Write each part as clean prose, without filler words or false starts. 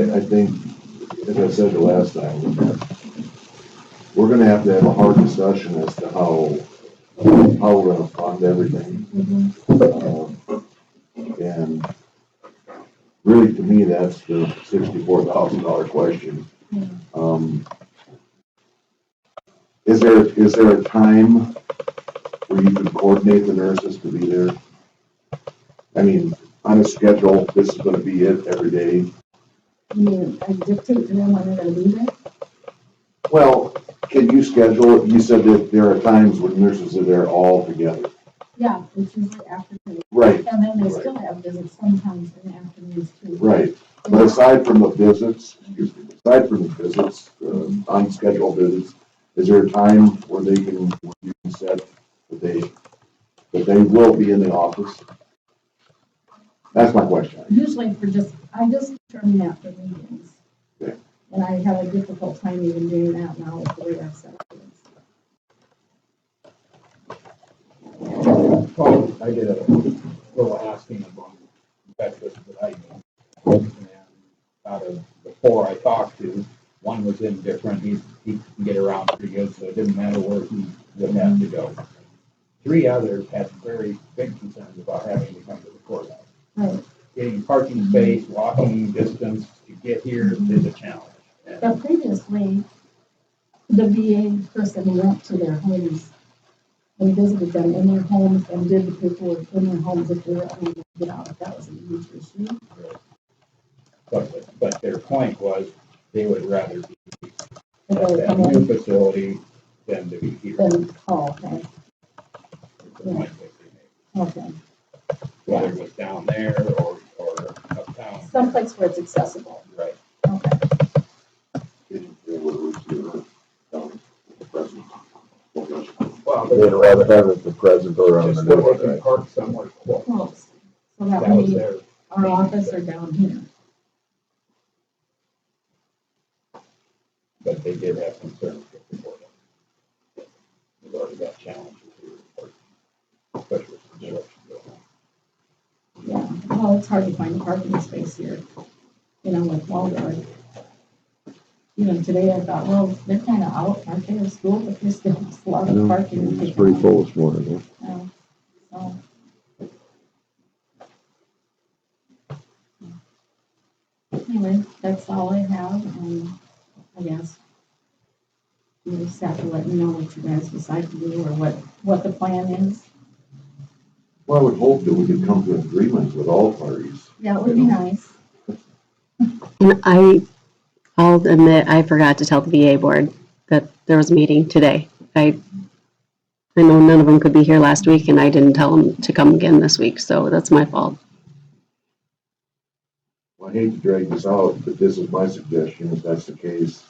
I think, as I said the last time, we're gonna have to have a hard discussion as to how we're gonna fund everything. And really, to me, that's the $64,000 question. Is there a time where you can coordinate the nurses to be there? I mean, on a schedule, this is gonna be it every day. You mean, I dictate to them when they're gonna be there? Well, can you schedule it? You said that there are times when nurses are there all together. Yeah, it's usually afternoon. Right. And then they still have visits sometimes in the afternoons too. Right. But aside from the visits, unscheduled visits, is there a time where you can set that they will be in the office? That's my question. Usually I just determine that for meetings. Okay. And I have a difficult time even doing that now with the way I've set up things. Well, I did a little asking among veterans that I know, and out of the 4 I talked to, 1 was indifferent. He can get around pretty good, so it didn't matter where he would have to go. 3 others had very big concerns about having to come to the courthouse. Right. Getting parking space, walking distance to get here is a challenge. But previously, the VA person went to their homes and visited them in their homes and did the paperwork in their homes if they were unable to get out, if that was a huge issue. But their point was they would rather be If at they that come new in, facility than to be here. then, oh, okay, It's the point that they made. okay. Whether it was down there or uptown. Someplace where it's accessible. Right. Okay. Well, They'd rather have it the present or on just the so new they can one. park somewhere close. Close. So that That would was be their. our office or down here. But they did have concerns with the board. We've already got challenges here, especially with construction going on. Yeah, well, it's hard to find a parking space here, with Walmart. Even today I thought, well, they're kind of out, aren't they, of school, but there's still a lot of parking. It's pretty full this morning. Yeah, so. Anyway, that's all I have, I guess. You just have to let me know what you guys decide to do, or what the plan is. Well, I would hope that we could come to an agreement with all parties. Yeah, it would be nice. And I'll admit, I forgot to tell the VA board that there was a meeting today. I know none of them could be here last week, and I didn't tell them to come again this week, so that's my fault. Well, I hate to drag this out, but this is my suggestion, if that's the case.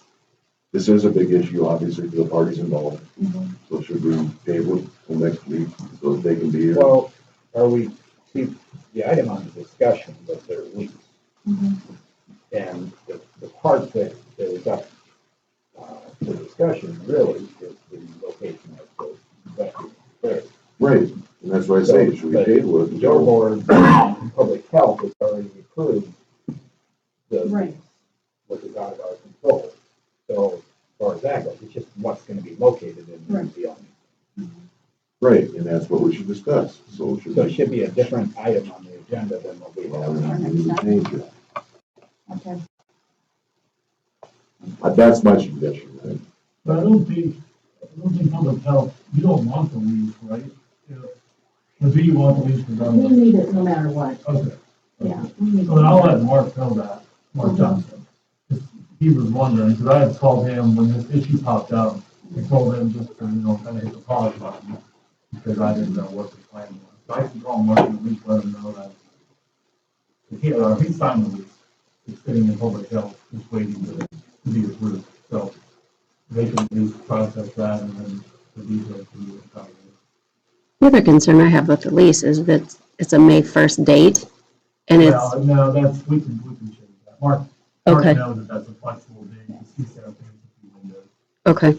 This is a big issue, obviously, for the parties involved. Mhm. So should we table it till next week so that they can be here? Well, see, the item on the discussion was their lease. Mhm. And the part that is up for discussion really is the location of the veteran affairs. Right, and that's why I say, should we But table it? Your board, public health, has already approved the Right. lease, which is out of our control. So as far as that goes, it's just what's going to be located in the Right. building. Right, and that's what we should discuss, so should So it we? should be a different item on the agenda than what we Well, have. we need to change it. Okay. That's my suggestion, right? But I don't think public health, you don't want the lease, right? Or do you want the lease We regardless? need it no matter what, Okay. yeah. We need So then I'll it. let Mark know that, Mark Johnson. He was wondering, because I had called him when this issue popped up, I told him just to, kind of hit the pause button, because I didn't know what the plan was. So I can call Mark and at least let him know that he signed the lease. It's sitting in public health, just waiting to be approved. So they can at least process that and then the details can be covered. The other concern I have with the lease is that it's a May 1st date, and it's, Well, no, we can change that. Mark Okay. knows that that's a flexible date, because he set up the window. okay.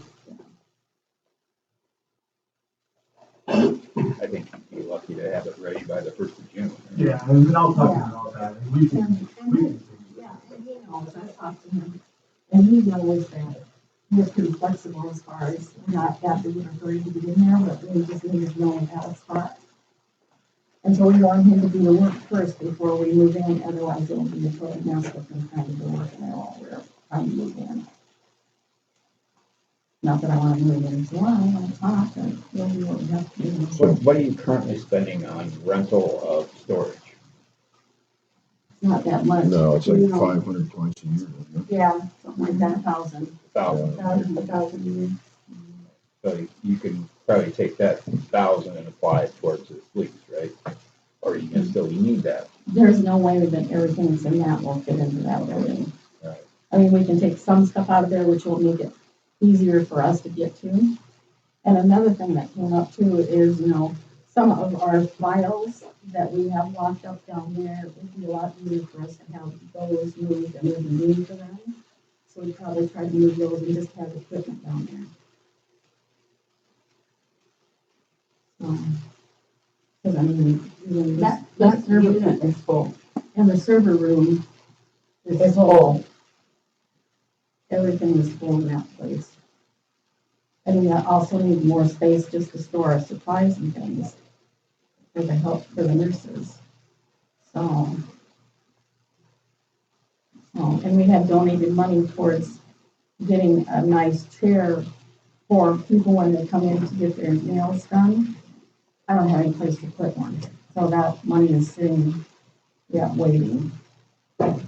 I think you'd be lucky to have it ready by the 1st of June. Yeah, and then I'll talk to him about that, and we can And change yeah, and he know, 'cause I talked to him, and he knows that we're pretty flexible as far as we're not that big of a hurry to get in there, but we just need to know that spot. And so we want him to do the work first before we move in, otherwise it'll be a total mess with him trying to do work and while we're trying to move in. Not that I want to move in July, I want to talk, and we'll do what we have to do. What are you currently spending on rental of storage? It's not that much. No, it's like You know, 500 twice a year, isn't it? Yeah, something like that, 1,000, $1,000. 1,000 a year. So you can probably take that 1,000 and apply it towards this lease, right? Or you can still need that. There's no way that everything that's in that will fit into that building. Right. I mean, we can take some stuff out of there, which will make it easier for us to get to. And another thing that came up too is, you know, some of our files that we have locked up down there, it would be a lot easier for us to have those moved and there's a need for them. So we probably try to move those and just have equipment down there. Because I mean, even That server unit is full. and the server room is full. Everything is full in that place. And we also need more space just to store our supplies and things for the help for the nurses. So, and we have donated money towards getting a nice chair for people when they come in to get their nails done. I don't have any place to put one, so that money is sitting, waiting. So,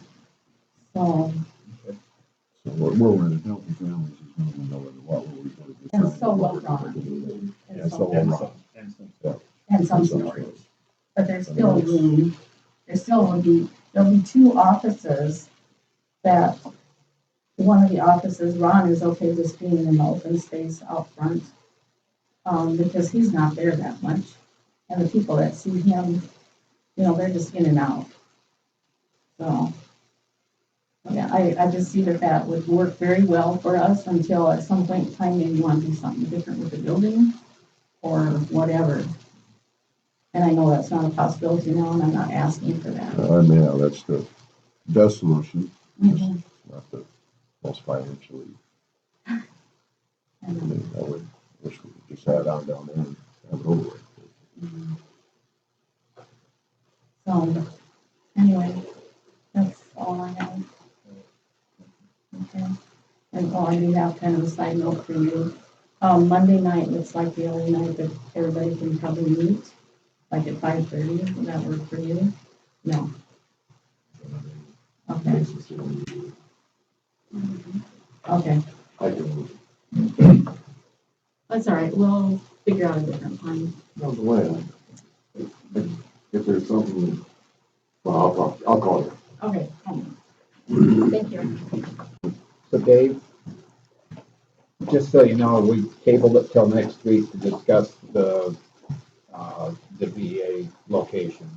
So we're in a healthy families, is no one knowing what we're going to do. and so well done. Yeah, so well done. And some storage. But there's still room, there'll be two offices that, one of the offices, Ron is okay just being in the open space out front. Because he's not there that much. And the people that see him, you know, they're just in and out. So, yeah, I just see that would work very well for us until at some point in time, maybe you want to do something different with the building or whatever. And I know that's not a possibility now, and I'm not asking for that. I mean, yeah, that's the best solution, Mhm. not the most financially. I And, mean, I would wish we could just have it on down there and have it over with. So, anyway, that's all I have. Okay. And I do have kind of a side note for you. Monday night looks like the only night that everybody can probably meet, like at 5:30. Would that work for you? No. Okay. Okay. I can, That's all right. We'll figure out a different time. no, the way, if there's something, well, I'll call you. Okay. Thank you. So Dave, just so you know, we tabled it till next week to discuss the VA location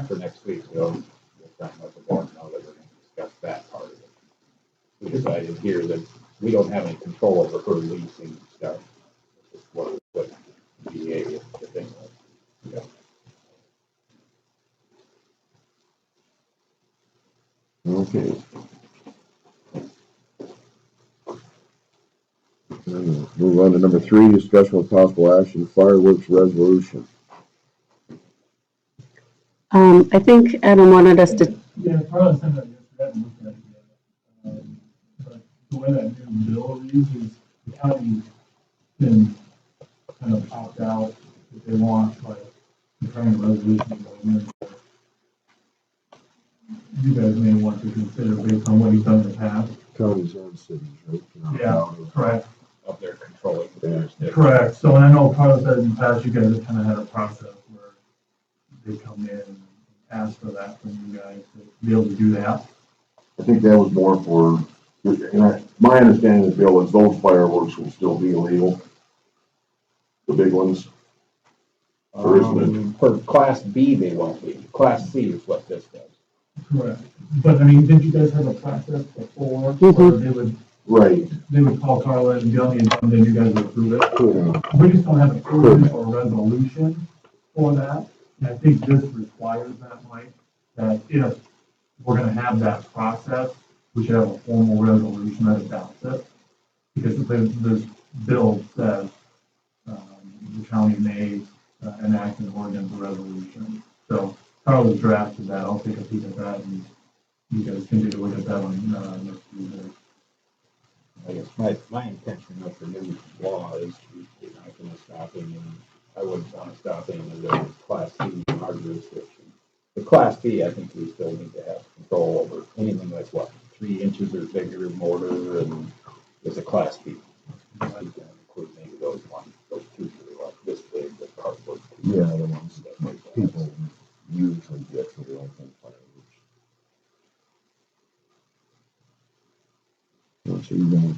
for next week. So we're trying to let the board know that we're going to discuss that part of it. We decided here that we don't have any control over her leasing stuff. It's what VA is the thing was. Okay. Move on to number 3, discussion with possible action, fireworks resolution. I think Adam wanted us to, Yeah, Carla sent that yesterday, I haven't looked at it yet. But the way that new bill reads is the county's been kind of opt out if they want, like, the kind of resolution going in. You guys may want to consider based on what he's done in the past. Counties and cities, right? Yeah, correct. Of their controlling the jurisdiction. Correct. So, and I know Carla said in the past, you guys have kind of had a process where they come in and ask for that from you guys to be able to do that. I think that was more for, my understanding of the bill is those fireworks will still be illegal. The big ones. Or isn't For Class B, they won't be. Class C is what this does. Correct. But I mean, did you guys have a process before where Right. they would call Carla and be on the agenda and you guys would approve it? Yeah. We just don't have an ordinance or resolution for that. And I think this requires that, Mike, that if we're gonna have that process, we should have a formal resolution that adopts it. Because the bill says, the county may enact an ordinance or resolution. So Carl has drafted that, I'll take a peek at that, and you guys can take a look at that on, next Tuesday. I guess my intention of the new law is you're not gonna stop him, and I wouldn't wanna stop him in the class C in our jurisdiction. The class B, I think we still need to have control over anything that's 3 inches or bigger mortar, and is a class B. You can include maybe those two that are like this big, the cardboard. Yeah, the ones that people usually get for their own fireworks. So you're gonna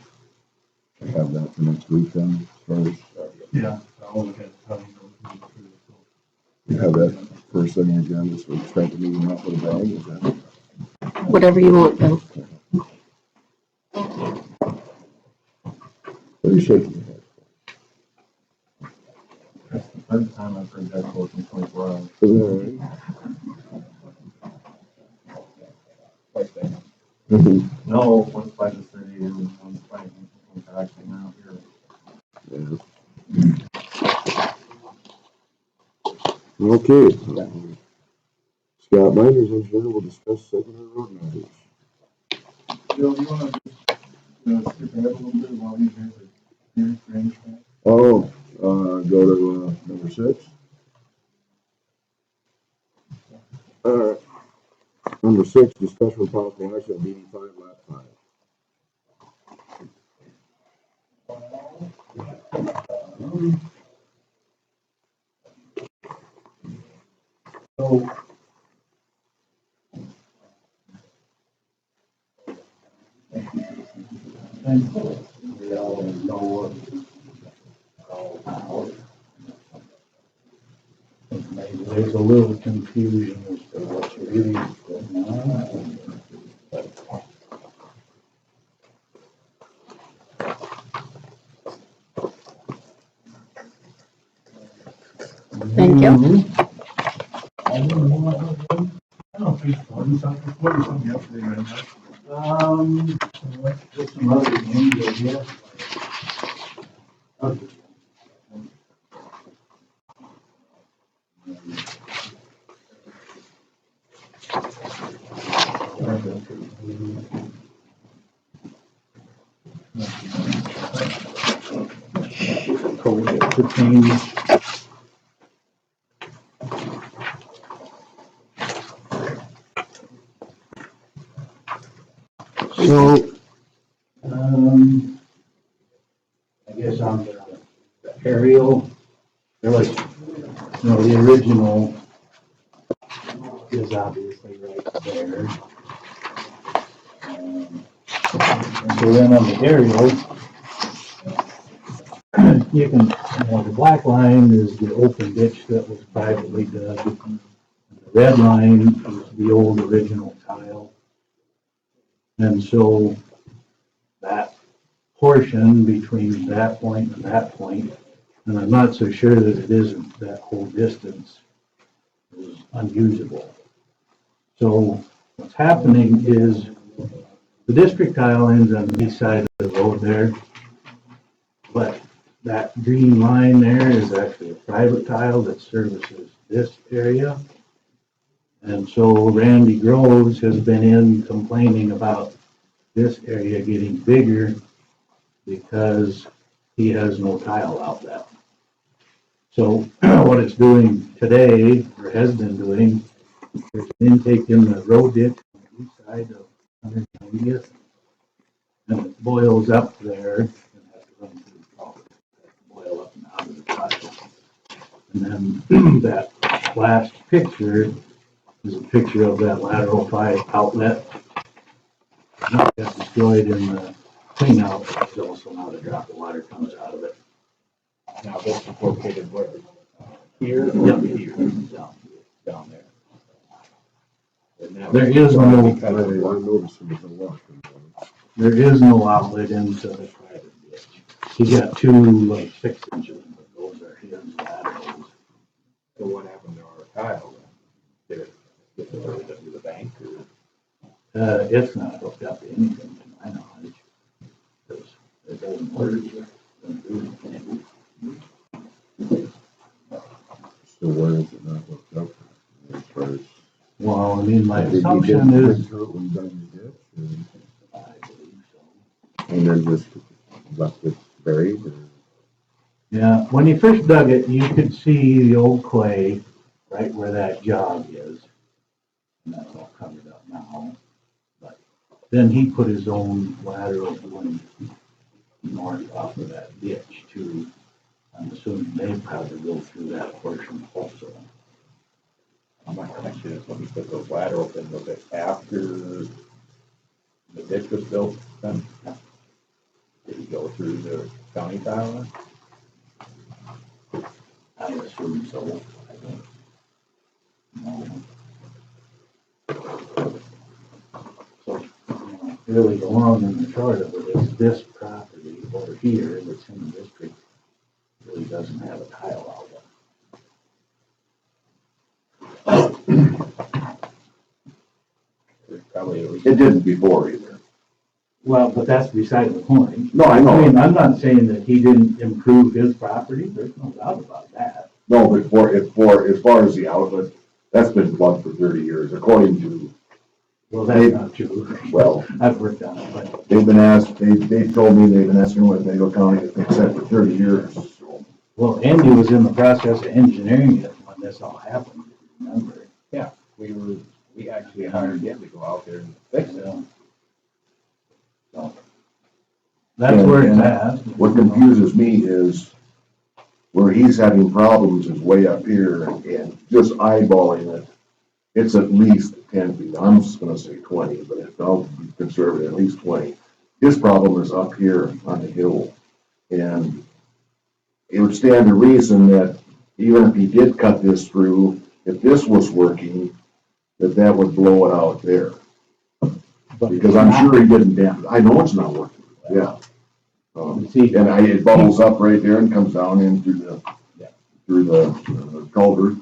have that for next week then, first? Yeah, I'll look at how you know. You have that first thing on the agenda, so we start the meeting off with a bang, is that? Whatever you want, Bill. What are you shaking your head? That's the third time I've heard that quote in 24 hours. All right. No, one's by the city and one's by, actually around here. Yeah. Okay. Scott Miners, engineer, will discuss secondary road matters. Bill, you wanna just, skip ahead a little bit while these guys are here, drainage guys? Oh, go to, number 6. Number 6, discussion with possible action on DD 5, lap 5. So. And we all know maybe there's a little confusion as to what's really going on. Thank you. I don't think so. You saw something yesterday, right? Just some other things, I guess. Okay. Code that pertains. So, I guess on the aerial, there was, the original is obviously right there. So then on the aerial, you can, the black line is the open ditch that was privately dug. The red line is the old original tile. And so that portion between that point and that point, and I'm not so sure that it isn't that whole distance, is unusable. So what's happening is the district tile ends on the east side of the road there, but that green line there is actually a private tile that services this area. And so Randy Groves has been in complaining about this area getting bigger because he has no tile outlet. So what it's doing today, or has been doing, there's an intake in the road ditch on the east side of 190th, and it boils up there and has to run through the culvert, boil up and out of the tile. And then that last picture is a picture of that lateral 5 outlet. Not got destroyed in the clean out, there's also not a drop of water comes out of it. Now, this is located where? Here? Yep. Here, down there. And that There was is no, because I of what? noticed there was a lot. there is no outlet into the private ditch. He got 2 like 6 inches, but those are his laterals. So what happened to our tile then? Did it get diverted into the bank or? It's not hooked up to anything to my knowledge. It doesn't work. It doesn't do anything. So where is it not hooked up? As far as. Well, I mean, my Did he assumption dig is, through it when he dug the ditch, I believe so. and then just left it buried, or? Yeah, when he first dug it, you could see the old clay right where that jog is. And that's all covered up now. But then he put his own lateral going north off of that ditch too. I'm assuming they probably go through that portion also. My question is, when you put those laterals in, was it after the ditch was built then? Did he go through the county tile then? I assume so. I don't know. So, really the long and the short of it is this property over here that's in the district really doesn't have a tile outlet. There's probably at least. It didn't before either. Well, but that's beside the point. No, I I mean, know, I'm not saying that he didn't improve his property, there's no doubt about that. no, but as far as the outlet, that's been plugged for 30 years, according to, Well, that's not true. well, I've worked on it, but, they've been asked, they told me they've been asking Winnebago County to fix that for 30 years, so. well, Andy was in the process of engineering it when this all happened, if you remember. We actually hired him to go out there and fix it. So, that's where it's at. What confuses me is where he's having problems is way up here, and just eyeballing it, it's at least 10 feet. I'm just gonna say 20, but if I'll be conservative, at least 20. His problem is up here on the hill. And it would stand to reason that even if he did cut this through, if this was working, that would blow it out there. Because I'm sure he didn't damage, I know it's not working, yeah. See, And it bubbles up right there and comes down in through the culvert.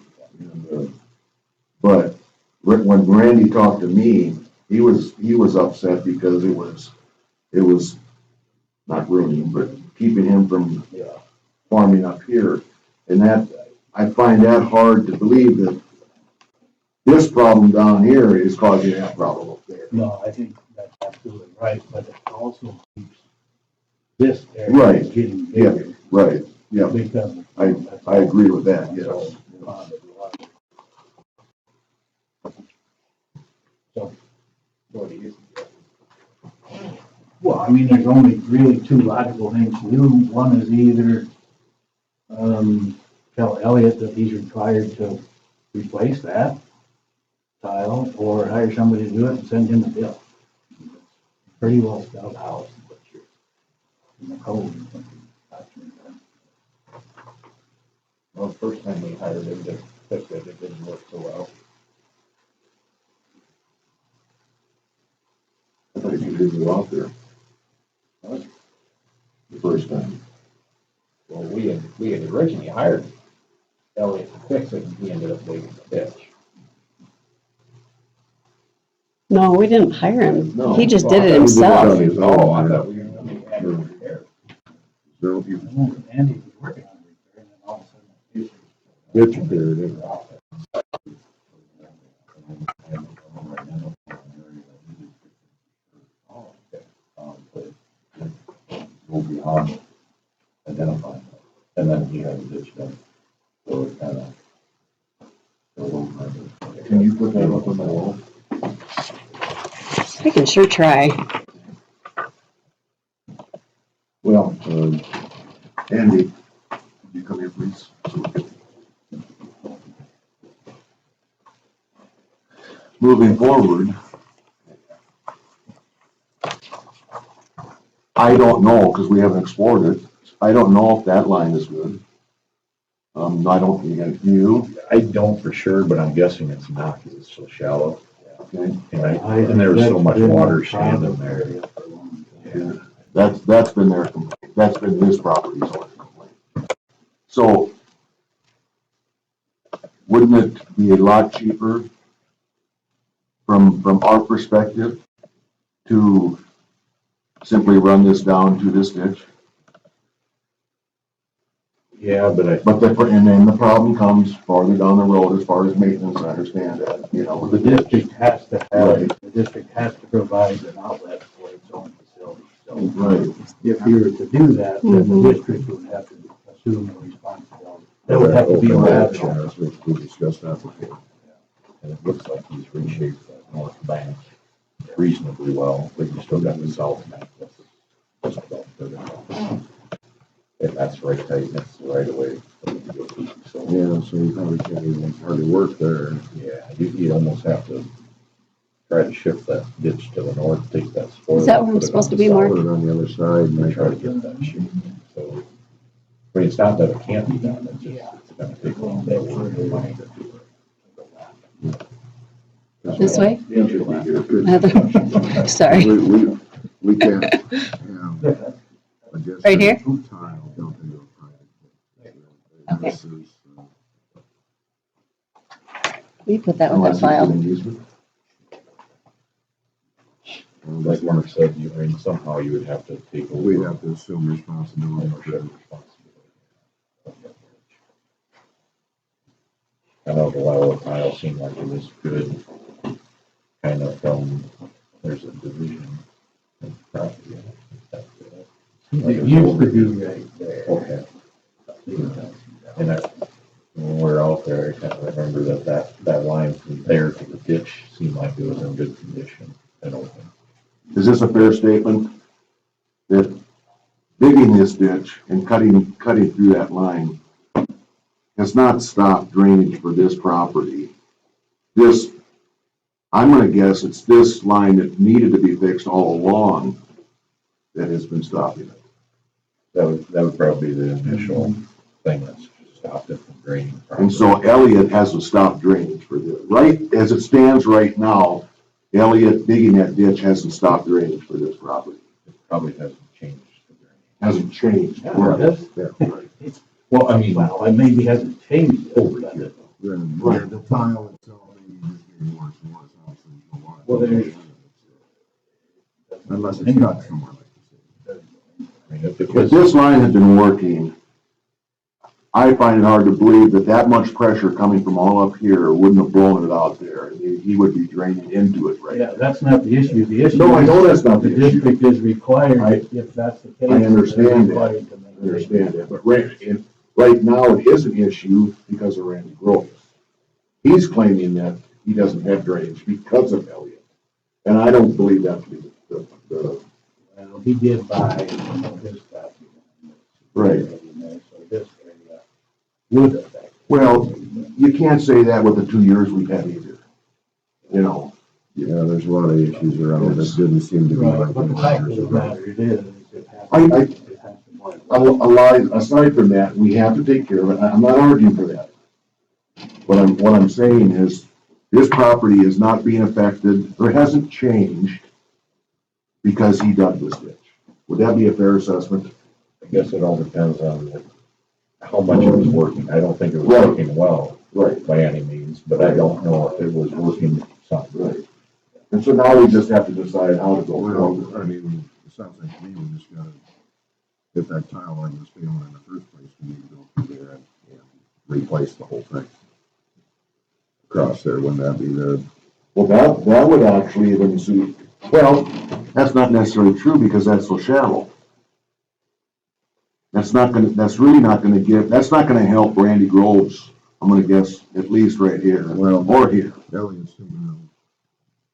But when Randy talked to me, he was upset because it was not ruining, but keeping him from farming up here. And that, I find that hard to believe that this problem down here is causing that problem up there. no, I think that's absolutely right, but it also keeps this area Right. getting Yeah, bigger. right, yeah, Because. I agree with that, yes. So, What do you suggest? well, I mean, there's only really two logical things to do. One is either, tell Elliot that he's required to replace that tile, or hire somebody to do it and send him a bill. Pretty well spelled out, but you're in the code. Well, the first time we hired him to fix it, it didn't work so well. I thought you did go out there. The first time. Well, we had originally hired Elliot to fix it, and he ended up digging the ditch. No, we didn't hire him. No. He just Well, did I it thought he did it himself. on his own. Oh, I thought we were gonna be having it repaired. Several people. Andy was working on it, and then all of a sudden, the issue. Ditch repaired it. Oh, okay. Go beyond identifying it, and then he had a ditch done. So it kind of. Can you put that up on the wall? I can sure try. Well, Andy, could you come here, please? Moving forward, I don't know, because we haven't explored it. I don't know if that line is good. I don't think you, I don't for sure, but I'm guessing it's not, because it's so shallow. okay? And there's so much water standing there. Yeah. That's been their complaint. That's been his property's only complaint. So wouldn't it be a lot cheaper from our perspective, to simply run this down to this ditch? Yeah, but And then the problem comes farther down the road as far as maintenance, I understand that, you know, The district has to have, Right. the district has to provide an outlet for its own facility. So Right. if you were to do that, then the district would have to assume the responsibility. That would have to be a lateral. We discussed that before. and it looks like he's reshaped that north bank reasonably well, but you still got the south bank that's just about vertical. And that's right tight, that's the right away. So, Yeah, so you probably can't even hardly work there. yeah, you almost have to try to shift that ditch to the north, take that spoil. Is that where I'm put it supposed on to the be, Mark? south, Put it on the other side and And try to get that shape. So, I mean, it's not that it can't be done, it's just, it's gonna take a long day of work and money to do it. This way? Heather. Sorry. We can't have, I guess. Right here? Tile dumped into a private. Okay. This is, We put that with that file. Like Mark said, I mean, somehow you would have to take over. we'd have to assume responsibility for ownership it. responsibility. I know the level of tile seemed like it was good, kind of from, there's a division of property. It used to be right there. Okay. And when we were out there, I kind of remember that line from there to the ditch seemed like it was in good condition and open. Is this a fair statement? That digging this ditch and cutting through that line has not stopped drainage for this property. I'm gonna guess it's this line that needed to be fixed all along that has been stopping it. That would probably be the initial thing that's stopped it from draining. And so Elliott hasn't stopped drainage for this. Right, as it stands right now, Elliott digging that ditch hasn't stopped drainage for this property. It probably hasn't changed the drainage. Hasn't changed. Yeah, Right. it is. Yeah, right. Well, I mean, Well, it maybe hasn't changed over here. Then Right. the tile itself, maybe just getting worse and worse. Obviously, there's a lot of- Well, there's- Unless it's not somewhere like this. I mean, if it If was, this line had been working, I find it hard to believe that much pressure coming from all up here wouldn't have blown it out there. He would be draining into it right Yeah, now. that's not the issue. The issue. No, I is know that's not the issue. district is required, if that's the case. I understand they're that. required to I maintain understand it, but right now it is an issue because of Randy Groves. He's claiming that he doesn't have drainage because of Elliott. And I don't believe that to be the, Well, he did buy some of his property. Right. So this area would affect. well, you can't say that with the 2 years we've had either. You know, Yeah, there's a lot of issues around that didn't seem to be. Right, like but the in fact years of the ago. matter it is, it has I- it has to work. aside from that, we have to take care of it. I'm not arguing for that. What I'm saying is, this property is not being affected, or hasn't changed because he dug this ditch. Would that be a fair assessment? I guess it all depends on how much it was working. I don't think it was Right. working well Right. by any means, but I don't know if it was working something. Right. And so now we just have to decide how to go Well, forward. I mean, it sounds like to me we just gotta, if that tile line was failing in the first place, we need to go through there and replace the whole thing. Across there, wouldn't that be the, Well, that would actually even suit, well, that's not necessarily true because that's so shallow. That's really not gonna help Randy Groves, I'm gonna guess, at least right here, Well- or here. Elliott's,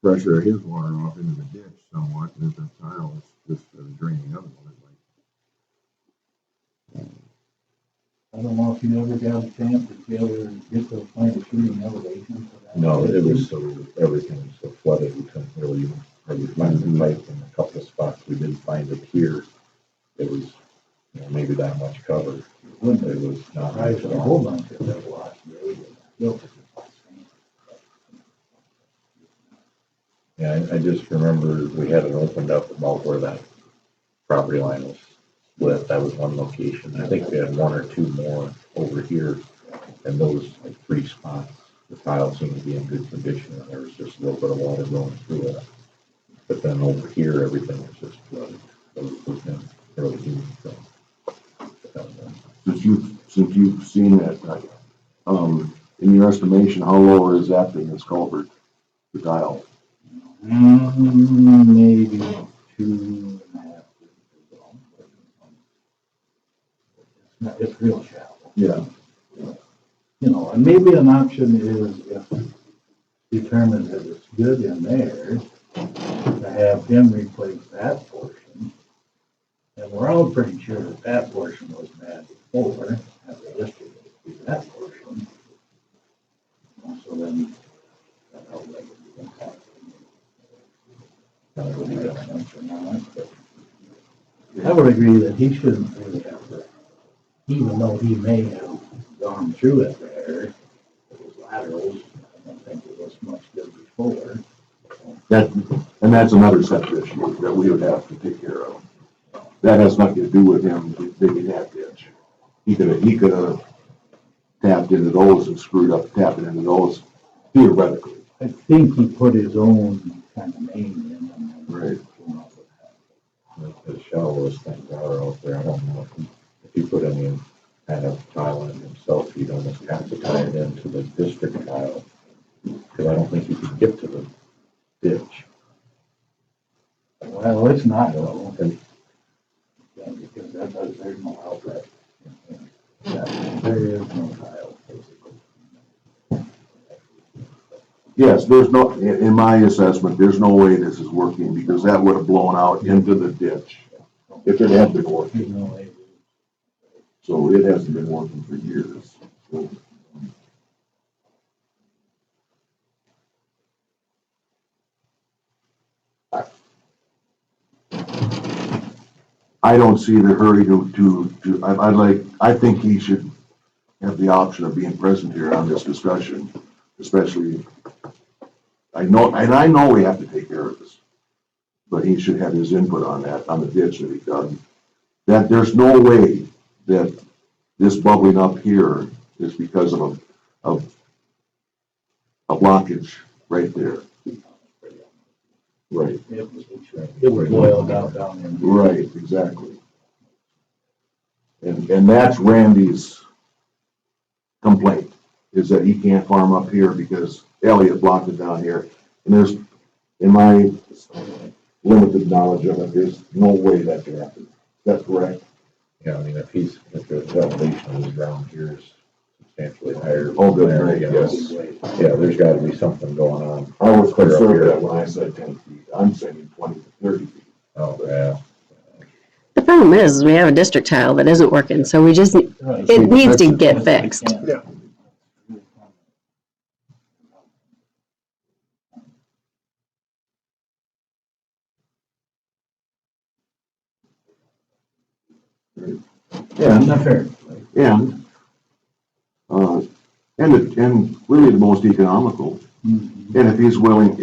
pressure his water off into the ditch somewhat, and if that tile is just draining out of it, like. I don't know if you ever got a chance to get to find a shooting elevation for that. No, it was so, everything was so flooded, we couldn't really find the pipe in a couple of spots. We did find it here. It was, maybe that much cover. It was not. I was a whole bunch of that last year. Yeah, I just remember we had it opened up about where that property line was split. That was one location. I think we had one or two more over here, and those like 3 spots the tile seemed to be in good condition, and there was just a little bit of water going through it. But then over here, everything was just flooded. So it was been really huge, so. Since you've seen that, in your estimation, how low is that thing, this culvert, the tile? Maybe 2.5 feet long. It's real shallow. Yeah. You know, and maybe an option is if determined that it's good in there, to have him replace that portion. And we're all pretty sure that that portion was bad before, have the history of that portion. So then, that would be impact. I would agree that he shouldn't really have to, even though he may have gone through it there, it was laterals, I don't think it was much good before. And that's another separate issue that we would have to take care of. That has nothing to do with him digging that ditch. He could have tapped into those and screwed up tapping into those theoretically. I think he put his own kind of name in and then Right. came up with that. The shallowest things are out there, I don't know if he put any kind of tile in himself, he'd almost have to tie it into the district tile. Because I don't think he could get to the ditch. Well, it's not though, because there's no outlet. There is no tile, basically. Yes, there's no, in my assessment, there's no way this is working because that would have blown out into the ditch if it had been working. There's no way. So it hasn't been working for years. So, I don't see the hurry I think he should have the option of being present here on this discussion, especially, I know we have to take care of this, but he should have his input on that, on the ditch that he dug. That there's no way that this bubbling up here is because of a blockage right there. Right. It was boiled down there. Right, exactly. And that's Randy's complaint, is that he can't farm up here because Elliott blocked it down here. And there's, in my limited knowledge of it, there's no way that could happen. That's correct. Yeah, I mean, if the elevation of the ground here is substantially higher. Oh, good, there, right, you know, yes. Yeah, there's gotta be something going on. I was Clear up conservative here. when I said 10 feet. I'm saying 20 to 30 feet. Oh, yeah. The problem is we have a district tile that isn't working, so we just, it needs to get fixed. Yeah. And, fair. and, and really the most economical. And if he's willing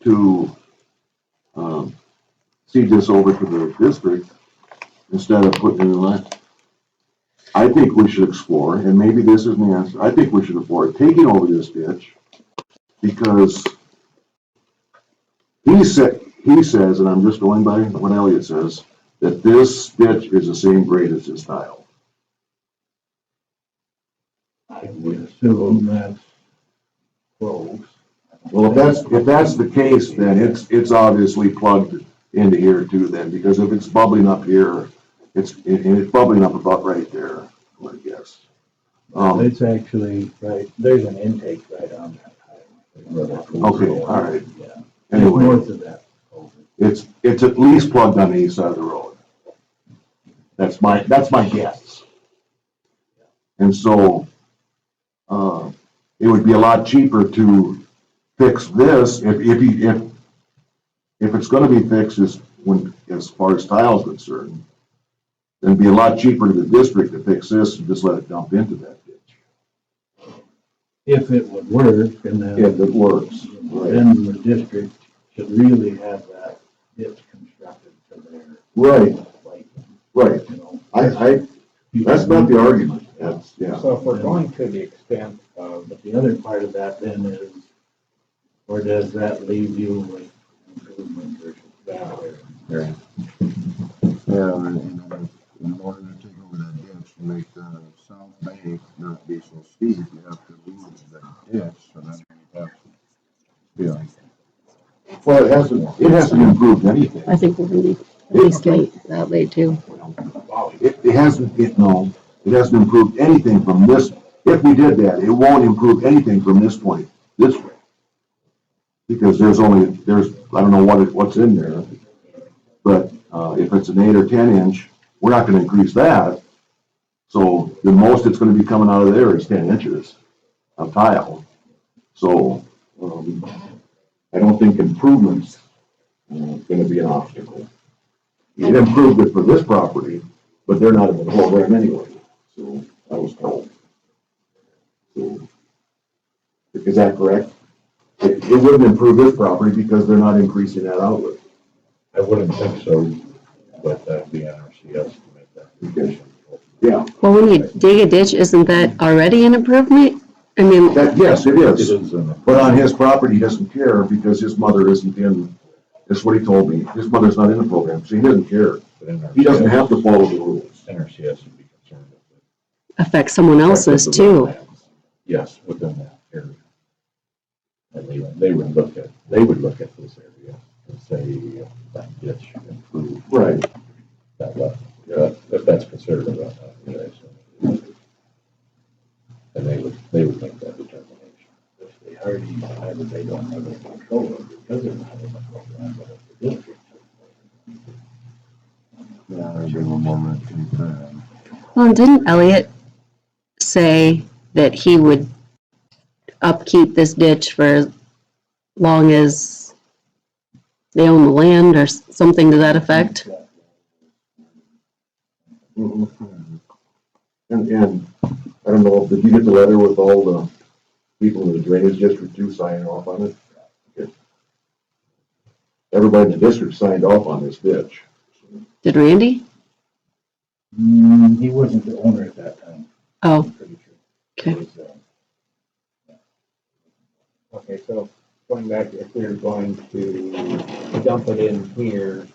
to, cede this over to the district instead of putting it in the line, I think we should explore, and maybe this is the answer, I think we should explore taking over this ditch because he says, and I'm just going by what Elliott says, that this ditch is the same grade as this tile. I would assume that's close. Well, if that's the case, then it's obviously plugged into here too then, because if it's bubbling up here, it's bubbling up about right there, I guess. It's actually, right, there's an intake right on that tile. Okay, all right. Yeah. Anyway, North of that. it's at least plugged on the east side of the road. That's my guess. And so, it would be a lot cheaper to fix this if it's gonna be fixed as far as tile is concerned, then it'd be a lot cheaper to the district to fix this and just let it dump into that ditch. If it would work, and then. If it works, right. Then the district should really have that ditch constructed to their. Right, Like, right. you know. That's not the argument. That's, yeah. So if we're going to the extent of but the other part of that then is, or does that leave you with improvement versus that? Right. Yeah, and then in order to take over that ditch to make the south bank not be so steep, you have to move the ditch, so then you have to be like, Well, it hasn't improved anything. I think we're gonna be at least that late too. It hasn't improved anything from this. If we did that, it won't improve anything from this point, this way. Because there's, I don't know what's in there. But, if it's an 8 or 10 inch, we're not gonna increase that. So the most it's gonna be coming out of there is 10 inches of tile. So, I don't think improvement's gonna be an obstacle. It improved it for this property, but they're not in the program anyway, so I was told. So, is that correct? It wouldn't improve this property because they're not increasing that outlet. I wouldn't think so, but that'd be NRCS to make that decision. Yeah, Well, when you dig a ditch, isn't that already an improvement? I mean, yes, it It is. is an But on his property, he doesn't care because his mother isn't in, that's what he told me. His mother's not in the program, so he doesn't care. He doesn't have to follow the rules. NRCS would be concerned with it. affects someone else's Affected the too. wetlands. Yes, within that area. And they would look at this area and say, that ditch should improve Right. that wetland. Yeah, if that's considered a wetland, today, so. And they would make that determination. If they already decided they don't have any control of it because they're not in the program, but if the district. yeah, there'd be a little more room to do that. Well, and didn't Elliot say that he would upkeep this ditch for as long as they own the land or something to that effect? Mhm. And I don't know, did you get the letter with all the people in the drainage district too signing off on it? Okay. Everybody in the district signed off on this ditch. Did Randy? He wasn't the owner at that time. Oh, I'm pretty sure. okay. It was, Okay, so going back, if we're going to dump it in here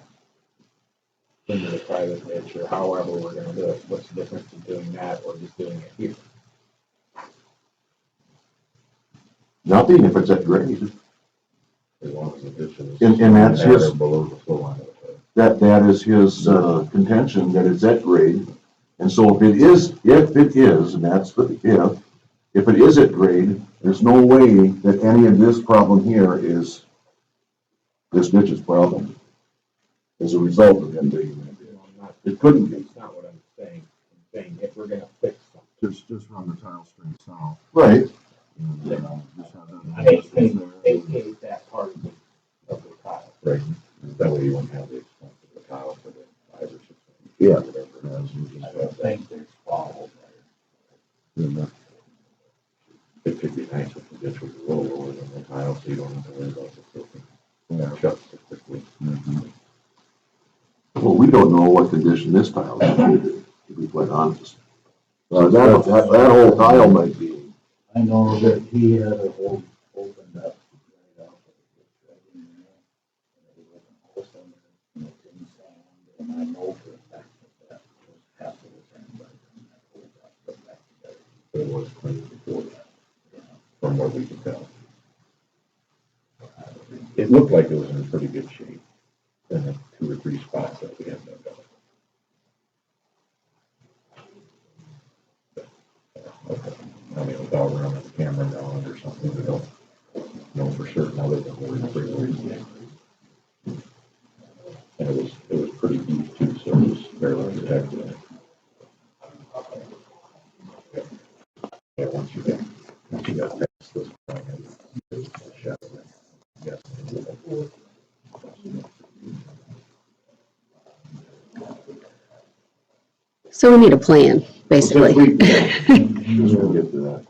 into the private ditch or however we're gonna do it, what's the difference in doing that or just doing it here? Nothing if it's at grade. As long as the ditch is. And that's at or his- below the flow line of the road. That is his, contention, that it's at grade. And so if it is, and that's the if it is at grade, there's no way that any of this problem here is this ditch's problem as a result of him digging that ditch. It couldn't be. That's not what I'm saying. I'm saying if we're gonna fix something. Just run the tile straight south. Right. And, just have that. Vacate that part of the tile. Right, that way you won't have the expense of the tile for the 5 or 6. Yeah. Whatever it is, you just I have don't that. think there's fall there. It could be nice if the ditch was a little lower than the tile, so you don't have to worry about the filtering. Shuts so quickly. Well, we don't know what condition this tile is in, to be quite honest. That whole tile might be. I know that he had a hole opened up right out of it, right in there. And it wasn't wholesome, and it didn't sand, and I know for a fact that was half of the sand by then that hole got put back together. But it was clean before that, from what we could tell. It looked like it was in pretty good shape in the 2 or 3 spots that we had dug up. Okay. I mean, without running the camera down or something, we don't know for certain other than we're pretty worried. And it was pretty deep too, so it was fairly protected. Yeah, once you got past this point, it's a shadow. Yes. So we need a plan, basically. We'll get to that.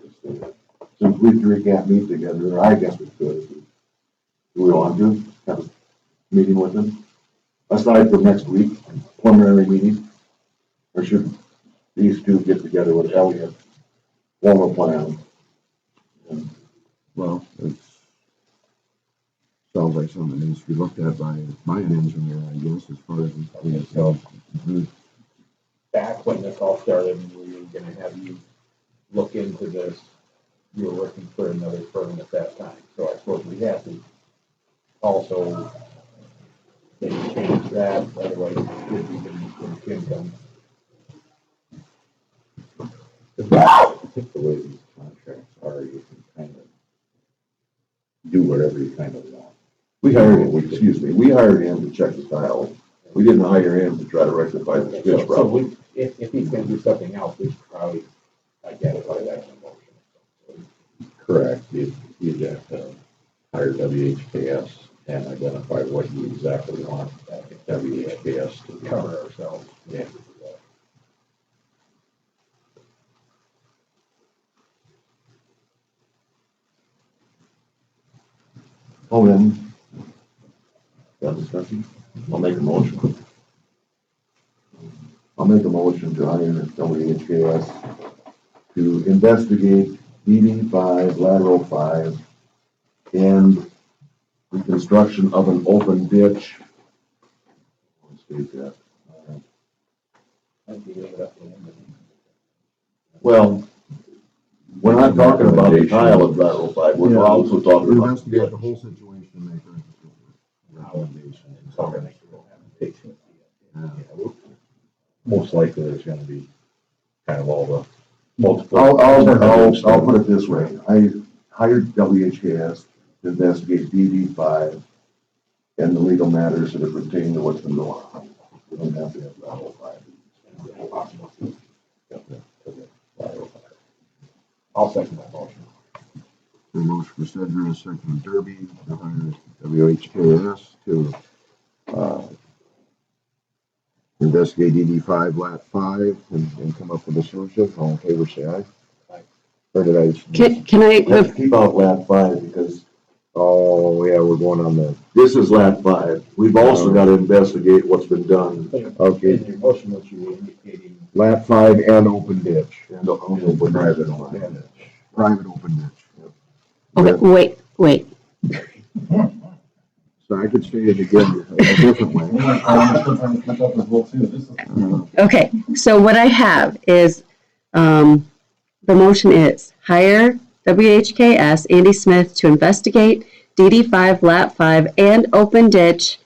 Since we three can't meet together, I guess we could. Do we want to have a meeting with them? Aside from next week, preliminary meeting? Or should these two get together with Elliot, form a plan? Well, sounds like something that needs to be looked at by an engineer, I guess, as far as. So back when this all started, we were gonna have you look into this. You were working for another firm at that time, so I suppose we have to also maybe change that, otherwise it could be in income. I think the way these contracts are, you can kind of do whatever you kind of want. We hired him to check the tile. We didn't hire him to try to rectify the ditch So problem. if he's gonna do something else, we should probably identify that in the motion. Correct. You'd have to hire WHKS and identify what you exactly want WHKS to Cover ourselves. Yeah. Oh, then, that discussion, I'll make a motion. I'll make a motion to hire WHKS to investigate DD5, lateral 5, and reconstruction of an open ditch. Let's state that. Well, we're not talking about the tile of lateral 5, we're also talking about the Investigate ditch. the whole situation and make recommendations. Most likely there's gonna be kind of all the multiple. I'll put it this way, I hired WHKS to investigate DD5 and the legal matters that are pertaining to what's been going on. We don't have to have lateral 5. I'll second that motion. A motion for Sedgwick, a second from Derby, to hire WHKS to, investigate DD5, lat 5, and come up with a solution. All in favor, say aye. Aye. Or did I? Can I, We have to keep out lat 5 because Oh, yeah, we're going on the, this is lat 5. We've also got to investigate what's been done. okay, In your motion, what you were indicating. lat 5 and open ditch. And open Private open ditch. Private open ditch. okay, wait. So I could state it again a different way. I'm still trying to catch up as well too. This is. Okay, so what I have is, the motion is hire WHKS Andy Smith to investigate DD5, lat 5, and open ditch,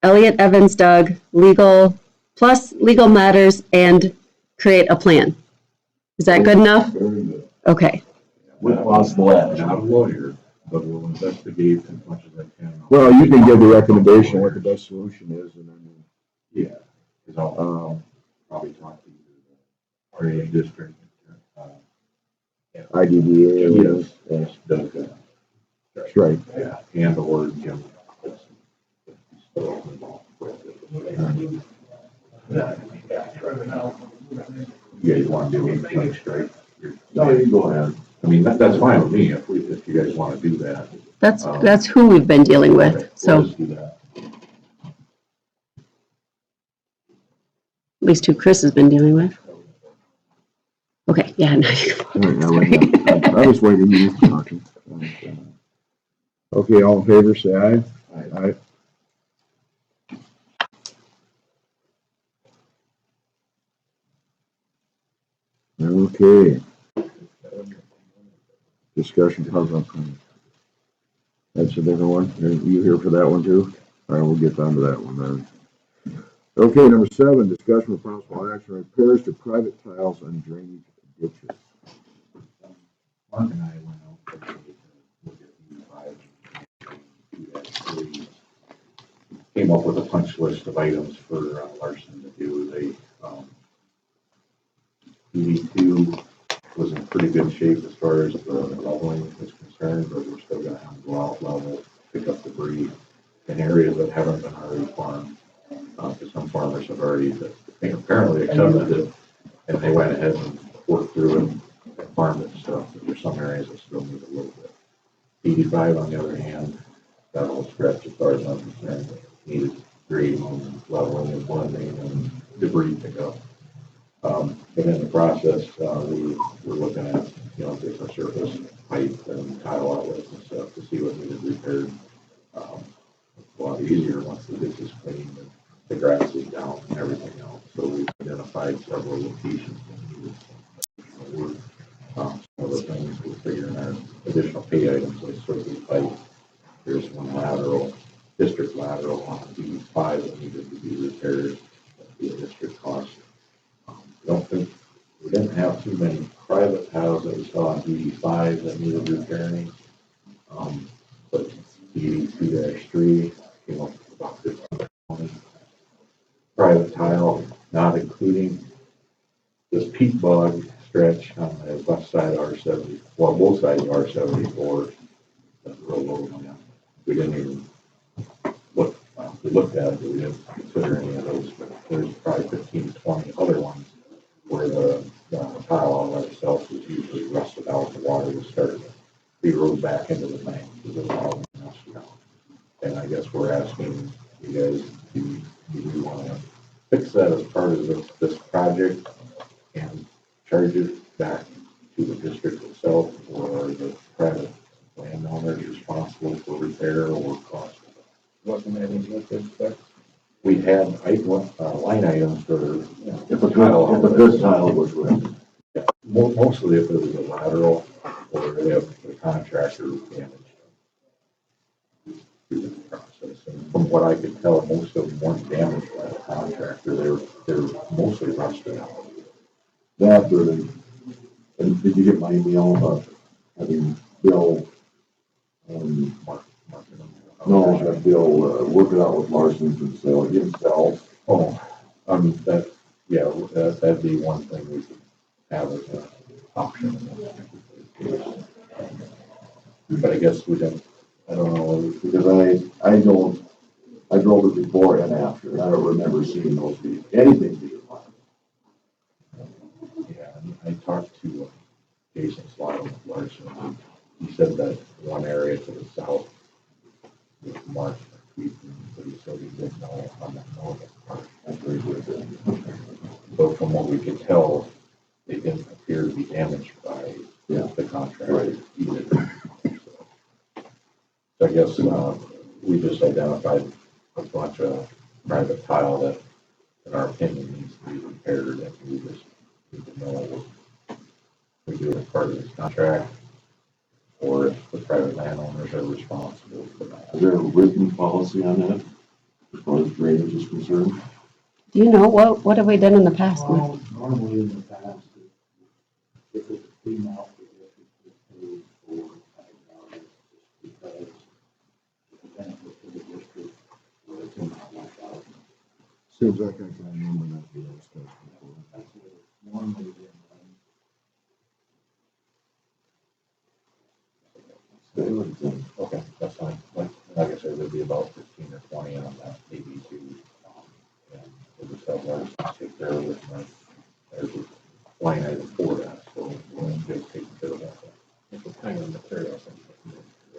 Elliott Evans Doug, legal matters, and create a plan. Is that good enough? Very good. Okay, With possible I'm action. not a lawyer, but we'll investigate as much as I can. Well, you can give the recommendation what the best solution is, and then, Yeah, because I'll probably talk to the RA district. IDDA. Yes, Doug, That's right. yeah, and or Jim. You guys want to do anything straight? No, you go ahead. I mean, that's fine with me if you guys want to do that. that's who we've been dealing with, Okay, so we'll at just do that. least who Chris has been dealing with. Okay, yeah, now you go. I was waiting, you were talking. Okay, all in favor, say aye. Aye. Okay. Discussion puzzle. That's a different one. You here for that one too? All right, we'll get down to that one then. Okay, number 7, discussion with possible action, repairs to private tiles and drainage ditches. Mark and I went out to look at the 5. Came up with a punch list of items for Larson to do. DD2 was in pretty good shape as far as the leveling is concerned, but we're still gonna have to go out level, pick up debris in areas that haven't been already farmed. Because some farmers have already, apparently accepted it, and they went ahead and worked through it and farmed it and stuff, but there's some areas that still need a little bit. DD5, on the other hand, got all stretched as far as I'm concerned, needed grading and leveling and blending and debris pickup. But in the process, we were looking at, different surface pipe and tile outlets and stuff to see what needed repaired. It's a lot easier once the ditch is clean and the grass is down and everything else. So we've identified several locations that needed some work. Some of the things we're figuring are additional pay items like sort of pipe. There's one lateral, district lateral on D5 that needed to be repaired. That'd be a district cost. Don't think, we didn't have too many private tiles that we saw on DD5 that needed repairing. But DD2-3 came up with about 15-20 private tile, not including this peat bog stretch on the left side of R70, well, both sides of R74. That's real low on that. We didn't even look, well, we looked at it, but we didn't consider any of those, but there's probably 15 to 20 other ones where the tile outlet itself was usually rusted out, the water was starting to be rolled back into the tank because it was all rusted out. And I guess we're asking you guys, do you want to fix that as part of this project and charge it back to the district itself, or are the private landowners responsible for repair or cost? Wasn't that in the spec? We had line items for, If a good tile was ripped. yeah, mostly if it was a lateral or if the contractor damaged through the process. And from what I could tell, most of them weren't damaged by the contractor. They're mostly rusted out. That really, and did you get my email about having Bill, no, have Bill, work it out with Larson's and sell it himself? Oh, that'd be one thing we could have as an option. But I guess we don't, I don't know, Because I drove it before and after, and I don't remember seeing those be, anything being fine. yeah, I talked to Jason Slotto with Larson. He said that one area to the south was marked for tweaking, but he said he didn't know on the northern part. That's very good. But from what we could tell, they didn't appear to be damaged by the contractor Right. either. So I guess we just identified a bunch of private tile that, in our opinion, needs to be repaired, and we just need to know if we do it as part of this contract, or if the private landowners are responsible for that. Is there a written policy on that, as far as drainage is concerned? Do you know, what have we done in the past? Well, normally in the past, if it's a clean out, the district is paid for $5 because the benefit to the district was $1,000. Seems like I can remember that being discussed before. That's what it's normally been done. Okay, that's fine. Like I said, there'd be about 15 or 20 on that, maybe two. And we'll just have ours take care of it. And there's a line item for that, so we'll just take care of that. It's a kind of material.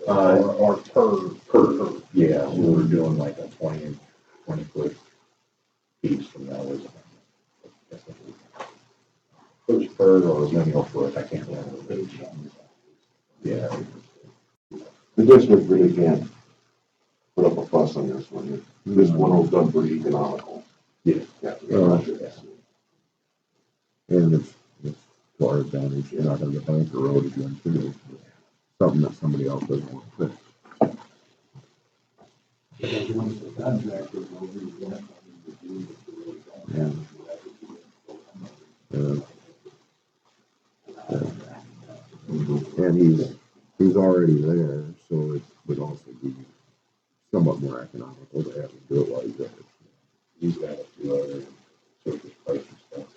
Or per, yeah, we were doing like a 20 foot piece from that was, first per or lineal foot, I can't remember. Yeah. The district really can't put up a fuss on this one. This one was done pretty economical. Yeah. And it's to our advantage, you're not gonna get bank or road again too. Something that somebody else doesn't want to fix. Because once the contract is over, you don't have to do it. And he's already there, so it would also be somewhat more economical to have him do it while he's there. He's got a few other surface pipe and stuff.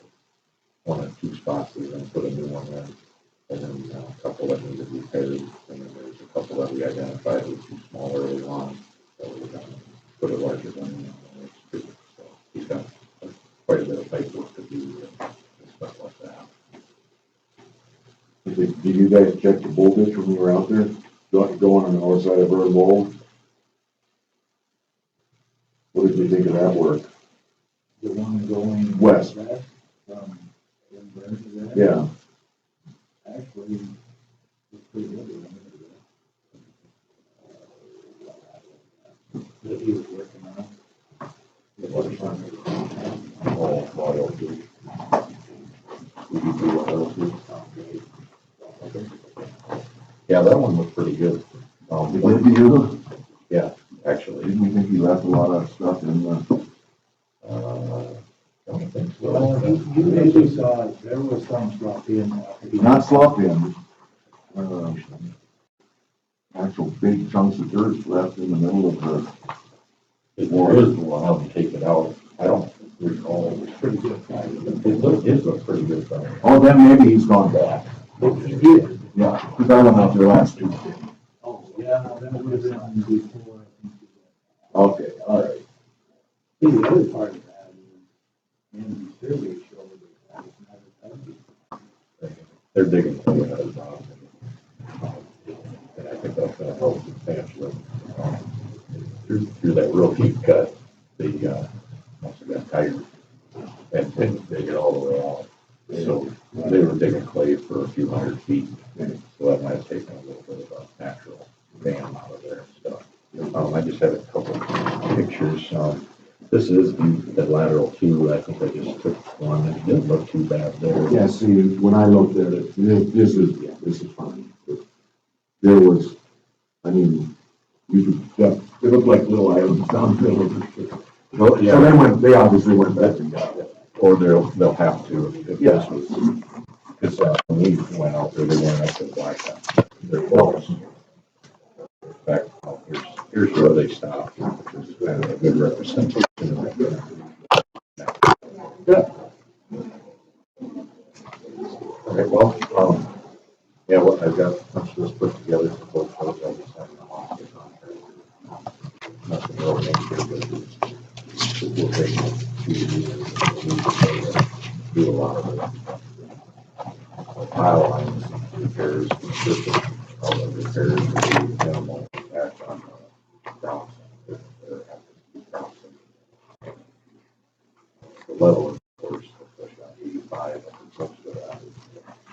One or two spots, we're gonna put a new one in, and then a couple that need to be repaired, and then there's a couple that we identified were too small early on, so we're gonna put a larger one in. So he's got quite a bit of pipe work to do and stuff like that. Did you guys check the bull ditch when you were out there? Going on the north side of Bird Bowl? What did you think of that work? The one going West. from Denver to there. Yeah. Actually, it's That he was working on. Oh, loyalty. Would you do loyalty? Yeah, that one was pretty good. Did you, Yeah, actually, didn't you think he left a lot of stuff in the, don't think so. Well, you maybe saw, there was some sloppy in there. not sloppy in, actual big chunks of dirt left in the middle of the, If there is one, I'll take it out. I don't recall. It was pretty good. It looked pretty good. Though. oh, then maybe he's gone back. He did. Yeah, because I went out there last Tuesday. Oh, yeah, no, that would have been before, I think. Okay, all right. See, the other part of that is, in the survey showed that it's not a heavy. They're digging for it. And I think that's going to help substantially. Through that real deep cut, they must have got tired and didn't dig it all the way out. So they were digging clay for a few 100 feet. So that might have taken a little bit of a natural dam out of there and stuff. I just had a couple pictures. This is the lateral too. I think I just took one. It didn't look too bad there. Yeah, see, when I looked at it, this is fine. There was, I mean, you could, yeah, it looked like little islands down the middle of it. So they obviously went back and got it. Or they'll have to if this was, because when we went out there, they went up to the blacktop. They're close. In fact, here's where they stopped, which is kind of a good representation of that. Yeah. Okay, well, yeah, what I've got, let's just put together for both shows. I just have them off the contract. Nothing real major, but we'll take it. Do a lot of it. Tile lines, repairs, consistent, all the repairs will be minimal impact on ground. The level, of course, especially on 85, and close to that.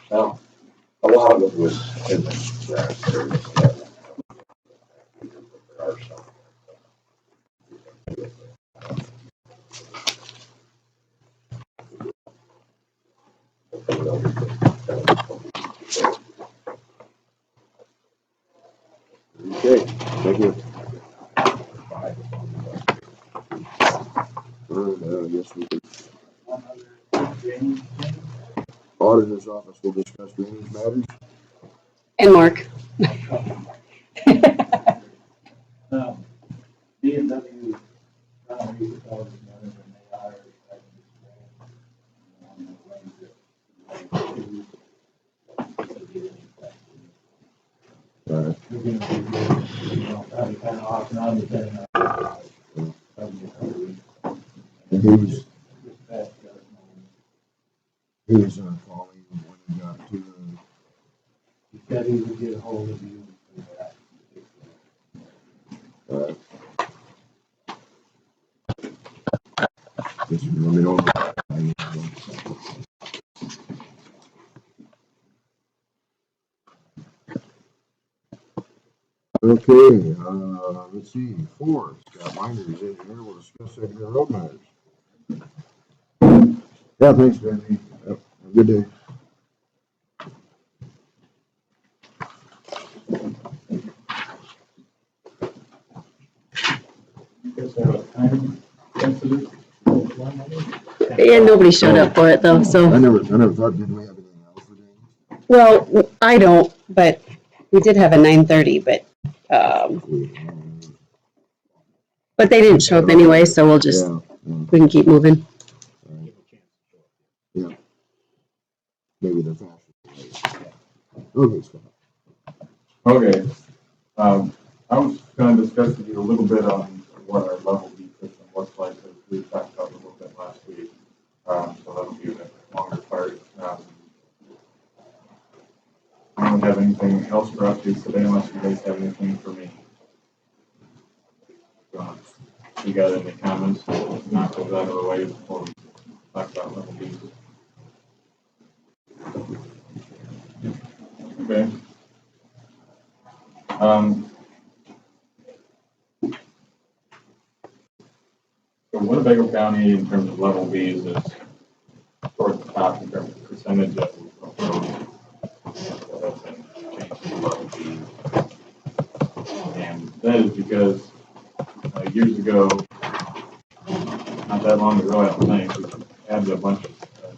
Now, a lot of it was in the grass areas. There are some. Okay, thank you. Yes, we can. Auditor's office will discuss drainage matters. And Mark. B and W, you could tell it's better than they are. We're gonna be, probably kind of off and on depending on. And who's calling when you got to, He said he would get a hold of you for that. just let me know. Okay, let's see, 4, Scott Miners, engineer, will discuss secondary road matters. Yeah, thanks, Danny. Yep, have a good day. Guess I was kind of sensitive. And nobody showed up for it though, so. I never thought, did we have anything else for Danny? Well, I don't, but we did have a 9:30, but they didn't show up anyway, so we'll just, we can keep moving. Yeah. Maybe they're faster. Okay, Scott. Okay, I was gonna discuss with you a little bit on what our level B system looks like, as we talked about a little bit last week. So that'll be a longer part. I don't have anything else for updates today unless you guys have anything for me. You got any comments? Knock those out of the way before we talk about level B. Okay. So Winnebago County, in terms of level Bs, is towards the top in terms of percentage of roads that have been changed to level B. And that is because years ago, not that long ago, I don't think, we added a bunch of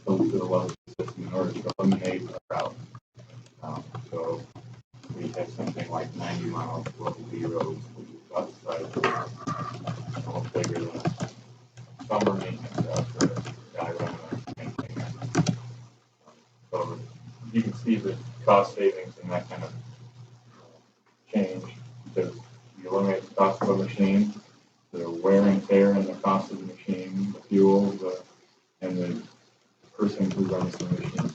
folks to the level system in order to eliminate a route. So we have something like 90 miles of level B roads, which is about the size of almost bigger than a summer maintenance route for a guy running a maintainer. So you can see the cost savings and that kind of change because you eliminate the cost of a machine, the wear and tear and the cost of the machine, the fuel, and the person who runs the machine.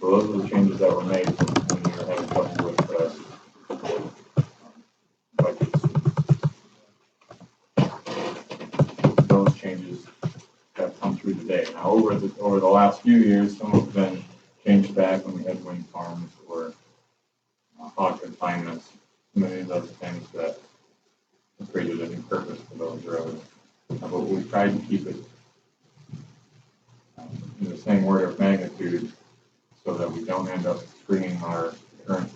So those are the changes that were made when you were having trouble with budgets. Those changes have come through today. Now, over the last few years, some have been changed back when we had wind farms or hog confinements, many of those things that created a new purpose for those roads. But we've tried to keep it in the same order of magnitude so that we don't end up stringing our current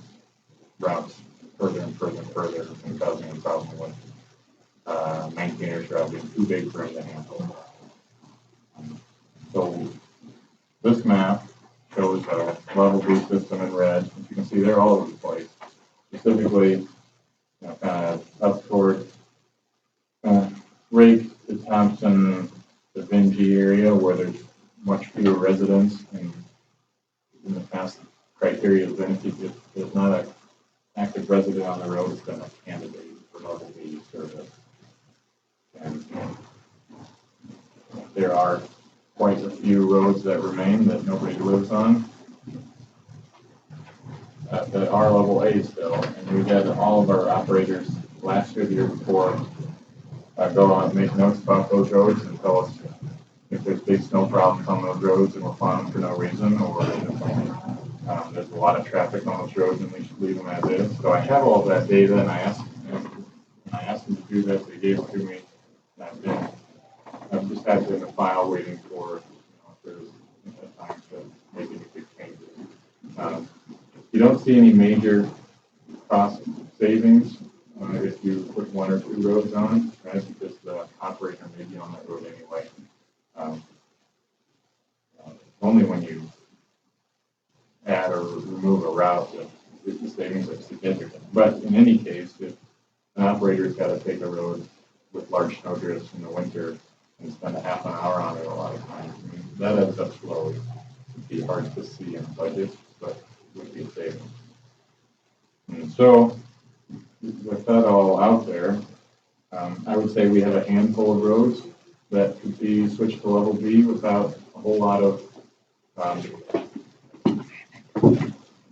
routes further and further and further and causing a problem with maintainers route being too big for them to handle. So this map shows a level B system in red. As you can see, they're all over the place. Specifically, kind of up toward Rake to Thompson, the Vinci area where there's much fewer residents. And in the past, criteria has been if there's not an active resident on the road, it's been a candidate for level B service. And there are quite a few roads that remain that nobody lives on that are level A still. And we had all of our operators last year, the year before, go out and make notes about those roads and tell us if there's big snow problems on those roads and we're plowing for no reason, or there's a lot of traffic on those roads and we should leave them as is. So I have all of that data, and I asked them to do that. They gave it to me. And I've just had it in the file waiting for if there's time to make any big changes. You don't see any major cost savings if you put one or two roads on, right? Because the operator may be on that road anyway. Only when you add or remove a route that the savings are significant. But in any case, if an operator's got to take a road with large snow drifts in the winter and spend a half an hour on it a lot of times, I mean, that ends up slowly. It'd be hard to see in budget, but it would be a savings. And so, with that all out there, I would say we have a handful of roads that could be switched to level B without a whole lot of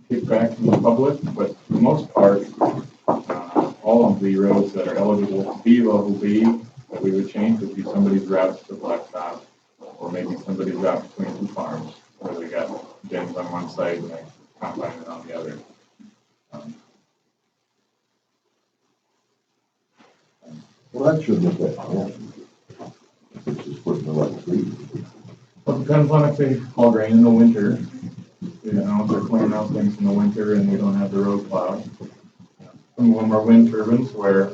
kickback from the public, but for the most part, all of the roads that are eligible to be level B that we would change would be somebody's route to the blacktop, or maybe somebody's route between two farms, where they got bins on one side and they combine it on the other. Well, that shouldn't affect that. It's just putting the right speed. Well, it depends on if they haul grain in the winter. You know, if they're clearing out things in the winter and we don't have the road plowed. Some of them are wind turbines where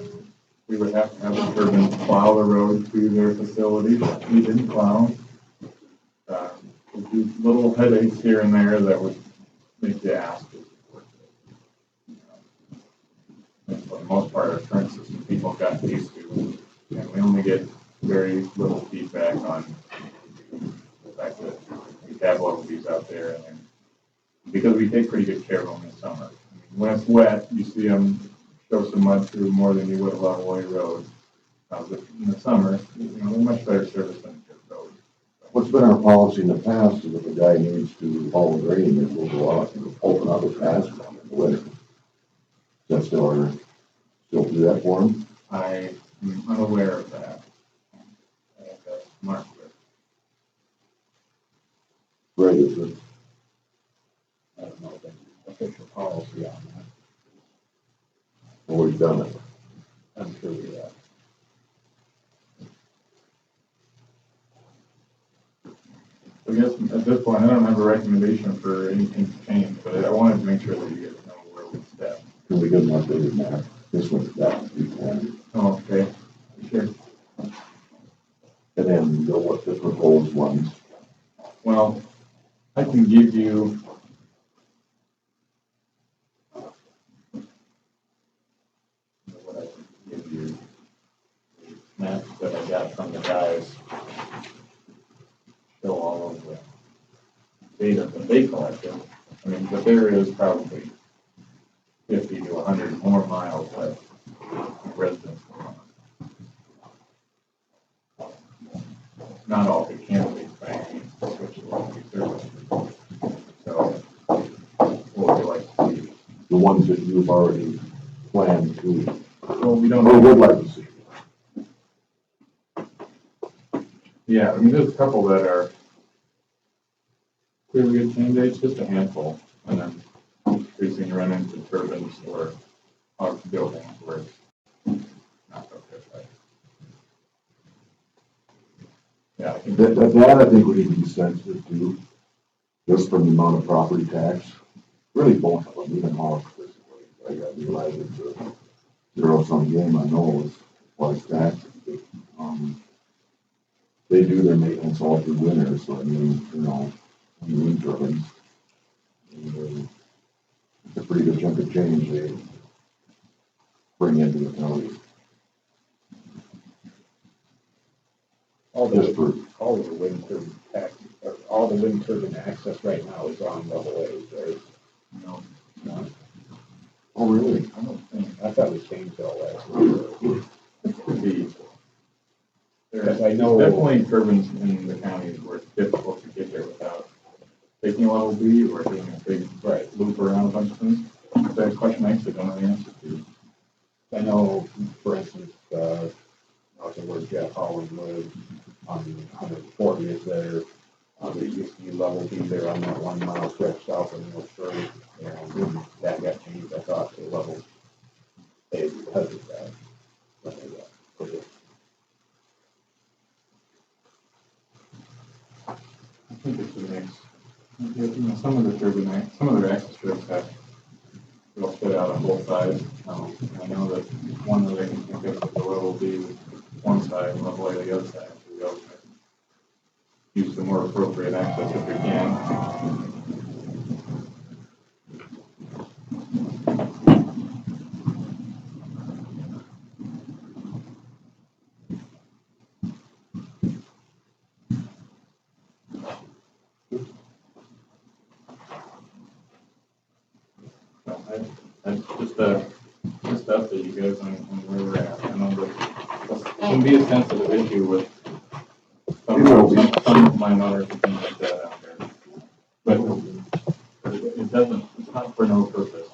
we would have to have the turbine plow the road to their facility, but we didn't plow. There'd be little headaches here and there that would make you ask. And for the most part, our current system people got used to, and we only get very little feedback on the fact that we have level Bs out there, and because we take pretty good care of them in the summer. I mean, when it's wet, you see them show some mud through more than you would a level A road. But in the summer, they're much better service than a dirt road. What's been our policy in the past is if a guy needs to haul grain, then we'll go out and open up a pasture in the winter. That's still do that for him? I am unaware of that. I have that marked with. Right, is it? I don't know if that's official policy on that. we've done it. I'm sure we have. I guess at this point, I don't have a recommendation for anything to change, but I wanted to make sure that you guys know where we stand. Can we get an updated map? This one's that, and Oh, okay, sure. then go with the proposed ones. Well, I can give you. What I can give you. Maps that I got from the guys. Show all of the data that they collected. I mean, but there is probably 50 to 100 more miles left of residence. Not all the candidates by any means, which will be service. So, what we like to see. The ones that you've already planned to, Well, we don't. or would like to see. Yeah, I mean, there's a couple that are clearly good candidates, just a handful, and then increasing run into turbines or buildings where it's not okay, right? Yeah, I think That I think we need to be sensitive to, just from the amount of property tax. Really both of them, even all explicitly. I got realize it's a zero-sum game, I know, as far as taxes. They do their maintenance all through winter, so I mean, you know, wind turbines. It's a pretty good chunk of change they bring into the county. All Just for, all of the wind turbine all the wind turbine access right now is on level A, right? no, no, oh, really? I don't think I thought we changed all that. it could be. There's Because I know- definitely turbines in the county where it's difficult to get there without taking a level B or doing a big loop around a bunch of things. That's a question I actually don't know the answer to. I know, for instance, also where Jeff Holland lives on 140th there, there used to be level B there on that 1 mile stretch south of North Shore, and that got changed, I thought, to level A because of that. When they put it. I think it's a mix. You know, some of their access strips have, they'll fit out on both sides. I know that one that they can think of with the level B with one side and level A the other side. So we always have to use the more appropriate access if we can. That's just update you guys on where we're at. I know that it can be a sensitive issue with some minorities and things like that out there. But it doesn't, it's not for no purpose.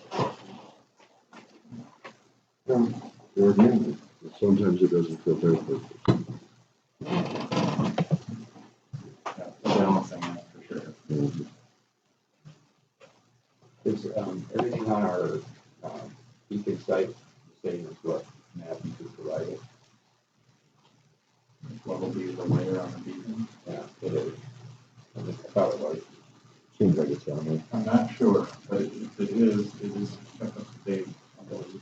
There again, Sometimes it doesn't fit their purpose. Yeah, balancing that for sure. Is everything on our beacon site the same as what Matt just provided? What will be the layer on the beacon? Yeah, it is. I thought it was. Seems like it's down there. I'm not sure, but if it is up to date, I believe.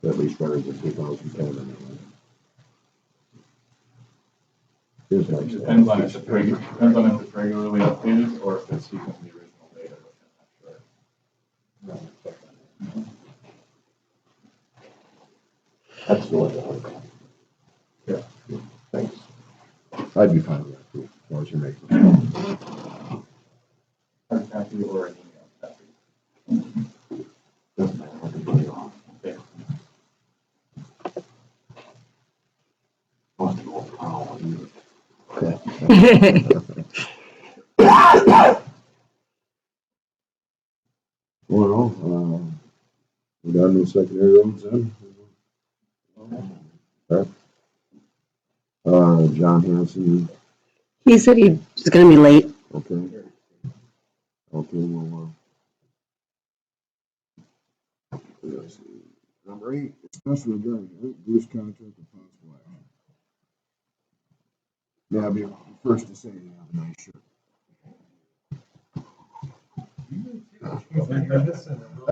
At least better than 2010 anyway. Here's nice. Depends on if it's regularly updated or if it's using the original data, which I'm not sure. No, check on it. that's the way. Yeah. Thanks. I'd be fine with that too, as long as you make it. Hard copy or an email copy. Doesn't matter, I can put it on. Okay. I'll have to go over how I use it. Well, we got no secondary roads then? Okay. John Hanson, He said he was gonna be late. okay. Okay, well, Let's see. Number 8, discussion regarding Bruce contract and possible action. Yeah, I'll be the first to say you have a nice shirt.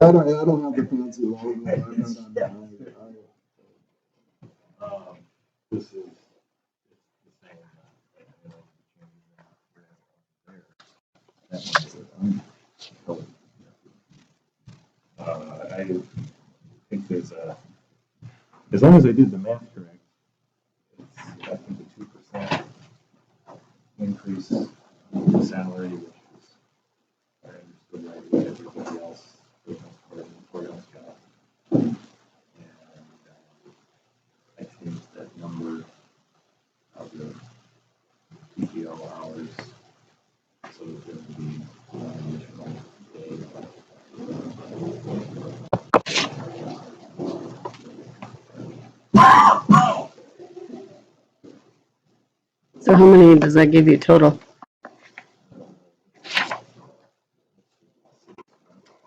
I don't have the fancy logo. I'm not on that. This is, I think there's as long as I did the math correct, it's, I think the 2% increase in the salary, which is, I understood right, with everybody else, for the courthouse job. And I changed that number of the PTO hours, so that there would be one additional day. So how many does that give you total?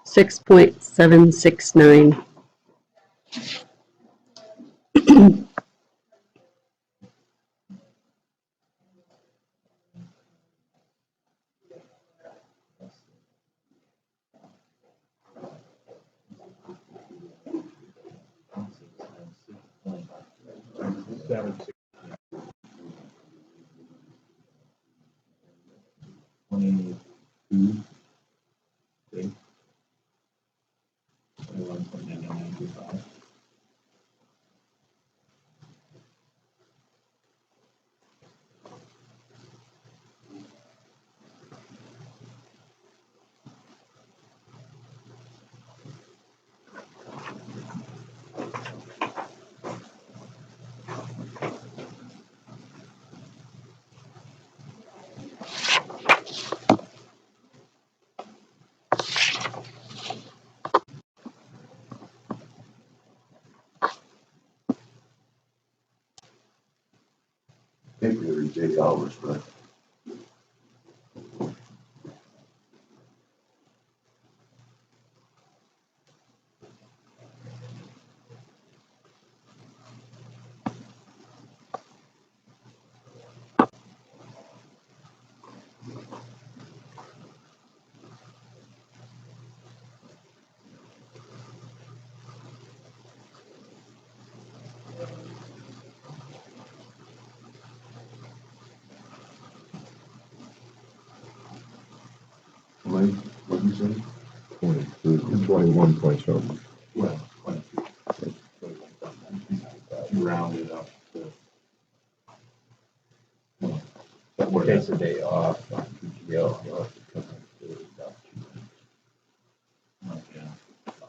6.769. Maybe every 8 hours, but what did you say? 21 point something. Well, 22. You round it up to. It takes a day off on PTO, you know, if it comes to deduction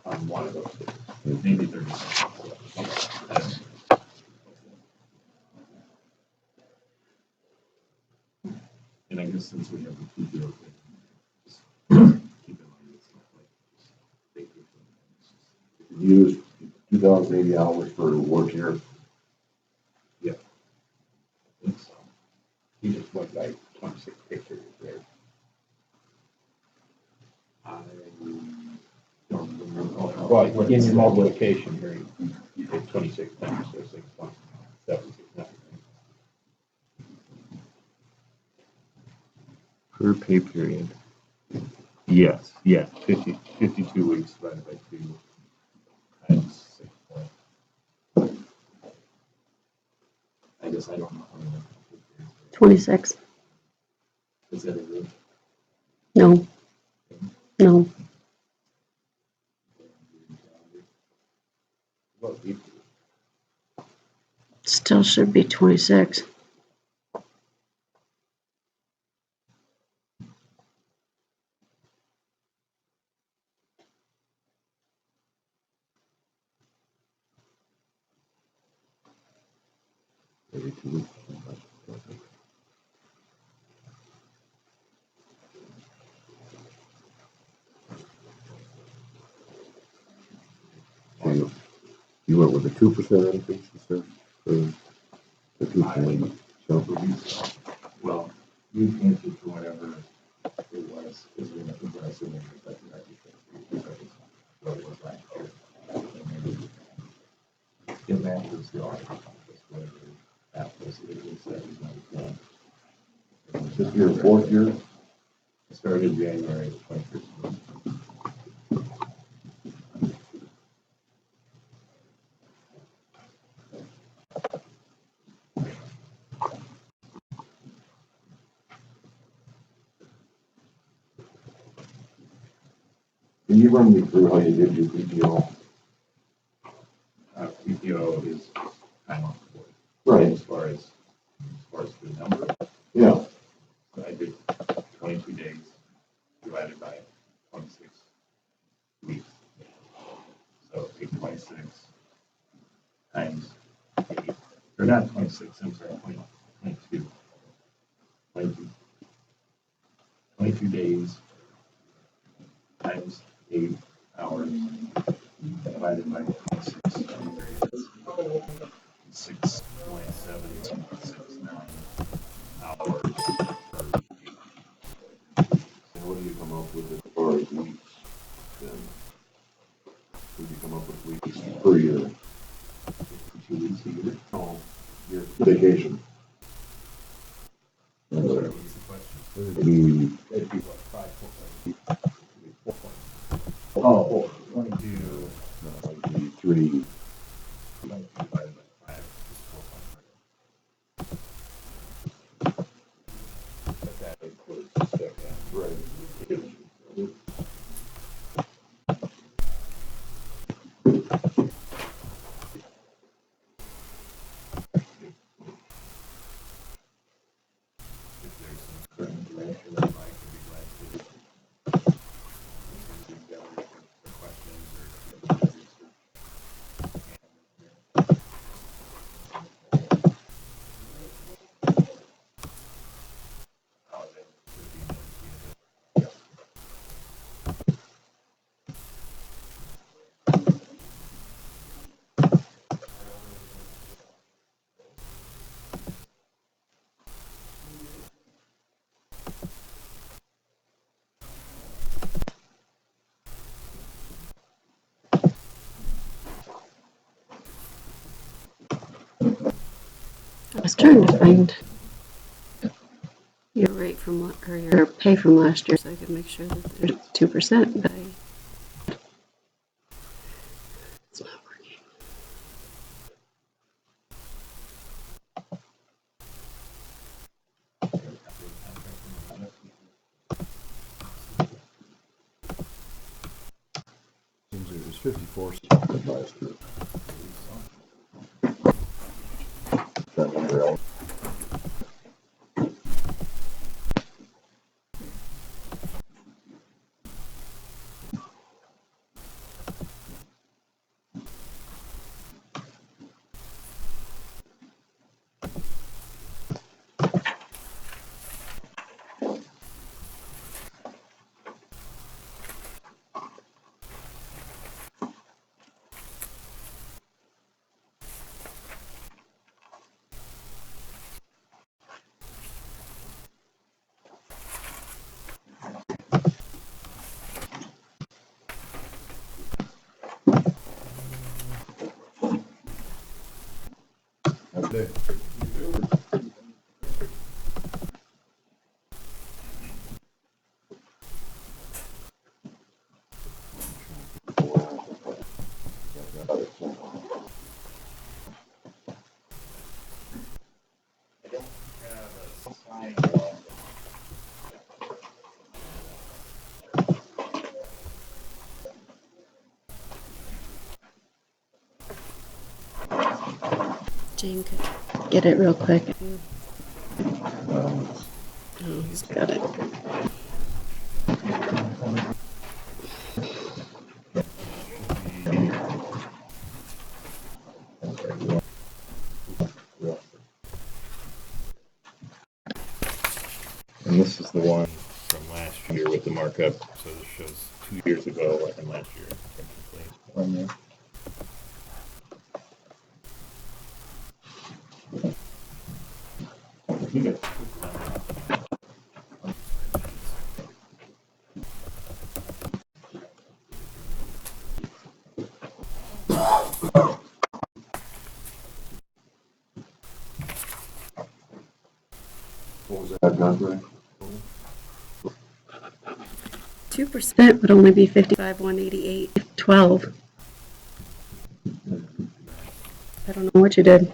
on one of those days. Maybe 30. And I guess since we have the PTO thing, just keep in mind it's not like just vacation. It's just- You use 2,080 hours for work here. It's, he just went like 26 pictures there. I don't remember. Well, in your multiplication here, you did 26 times, so 6.769. Per pay period. Yes, 52 weeks divided by 2 times 6 point. I guess I don't know how many. 26. Is that a real? No. No. Well, you- Still should be 26. Every 2 weeks. So you went with the 2% increase instead of the 2%. So Well, you answered to whatever it was, because we're assuming that that's what it was last year. This year, fourth year? Started January 21st. Can you run me through how you did your PTO? PPO is time off the board. Right. As far as the number, Yeah, so I did 22 days divided by 26 weeks. So 826 times 8, or not 26, I'm sorry, 22. 22 days times 8 hours divided by 26. 6.769 hours per week. and what do you come up with as far as weeks then? What do you come up with weeks per year? 2 weeks a year. Oh, your vacation. Sorry, what was the question? It'd It'd be what, 5, 4, 4. Oh, 22, like the 3. 22 divided by 5 is 4.5. But that includes the sick and Right. if there's some certain information that Mike would be glad to gather for questions or research. I was trying to find your rate from, or your pay from last year so I could make sure that there's 2%, but it's not working. Seems it was 54 last year. That number else. Okay. Jane could get it real quick. Oh, he's got it. And this is the one from last year with the markup, so this shows 2 years ago and last year. technically. You get What was that? That contract? 2% would only be 55,188.12. I don't know what you did.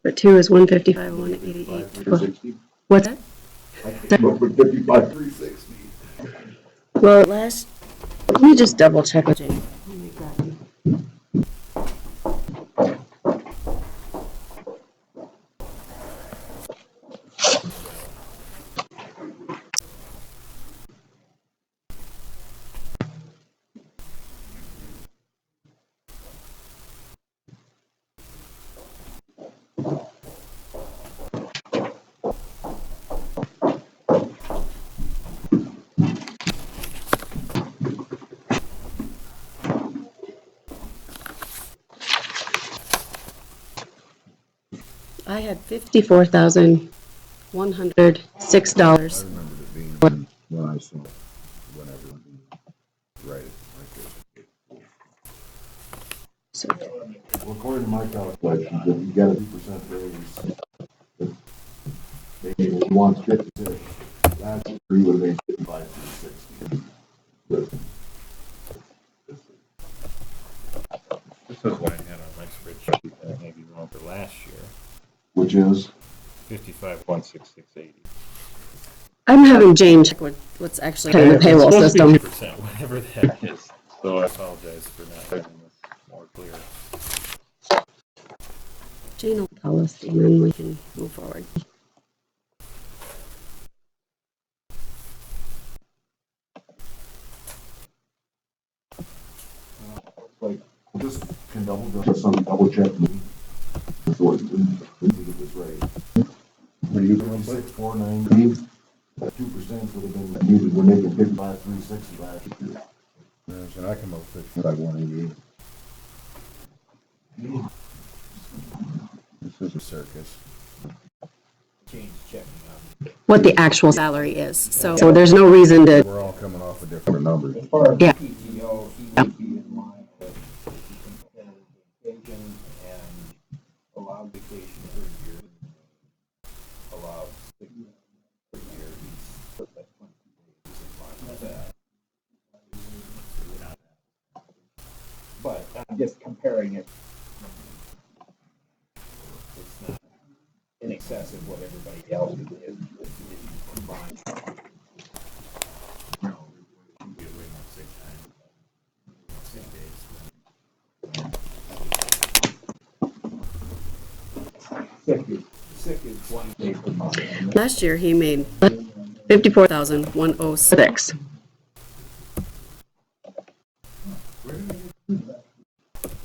But 2 is 155,188. What's that? Over 55,360. Well, let me just double check with Jane. I had $54,106. I remember it being when I saw it, whenever we write it like this. So Well, according to my calculations, if you get a 2% raise, maybe he wants 56. Last year he would have made 55,360. This is what I had on my spreadsheet, maybe wrong for last year, Which is? 55,166.80. I'm having Jane check what's actually in the payroll It's supposed to be system. 2%, whatever that is. So I apologize for not making this more clear. Jane will tell us and then we can move forward. Like, just can double check me. So what, we get this right. When you 56,490, that 2% would have been needed, we're making 55,360 last year. And I come up with 55,188. This is a circus. Change checking out. What the actual salary is. So there's no reason to, We're all coming off of different numbers. As far as Yeah. PTO, he would be in line with vacation and allowed vacation per year. Allowed sick per year, he's put that 20 days in line with that. But I'm just comparing it. It's not in excess of what everybody else is combined. Sick is 1 day per month. last year he made 54,106.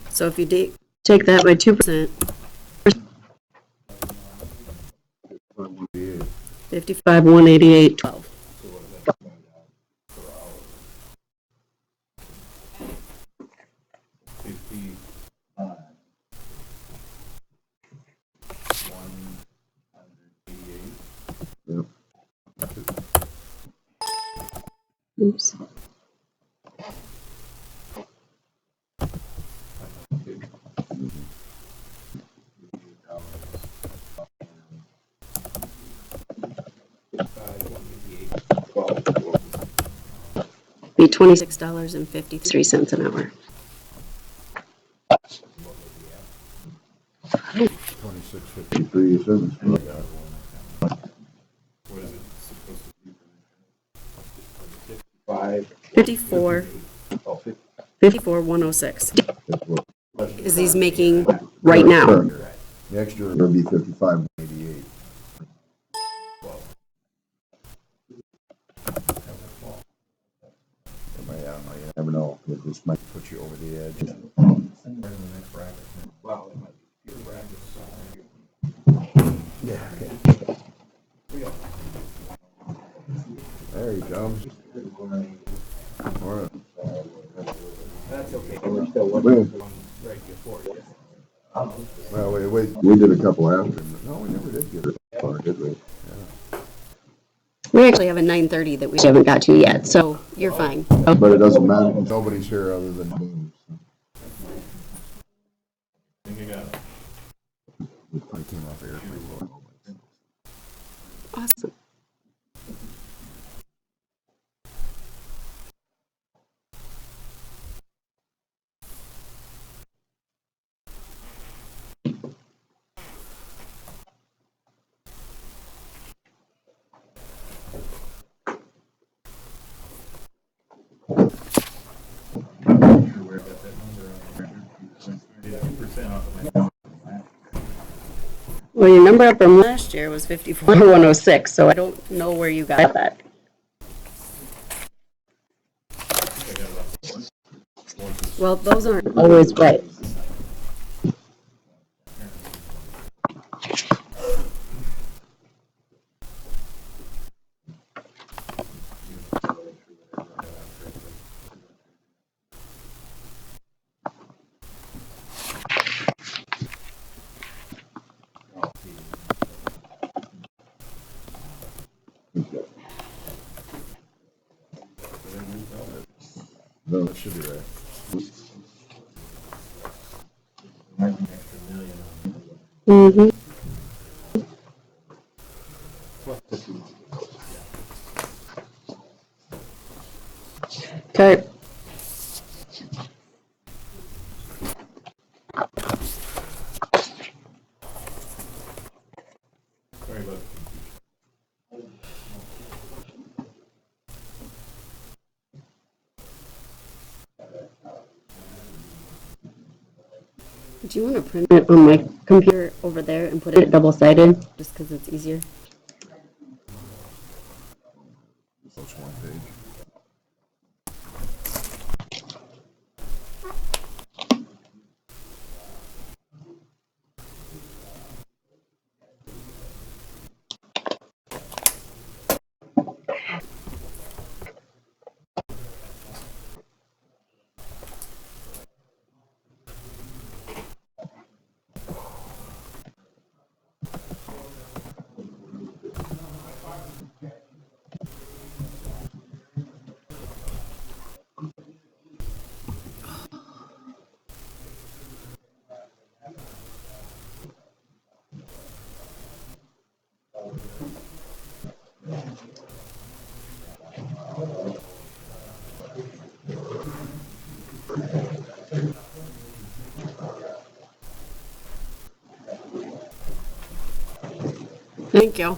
So if you take that by 2%, 55,188.12. Oops. Be $26.53 an hour. 2653, you said. What is it supposed to be? 54,106 is he's making right now. Next year it'll be 55,188. Yeah, you never know. This might put you over the edge. Well, it might be pure brackets. Yeah, okay. There he comes. All right. That's okay, we're still working on right before you. Well, we did a couple after him. No, we never did get it far, did we? We actually have a 9:30 that we haven't got to yet, so you're fine. But it doesn't matter. Nobody's here other than him. I think I got it. We probably came off air pretty well. Awesome. Well, your number up from last year was 54,106, so I don't know where you got that. Well, those aren't always right. No, that should be right. Mm-hmm. Okay. Sorry about Do you want to print it on my computer over there and put it double-sided, just because it's easier? Just one page. Thank you.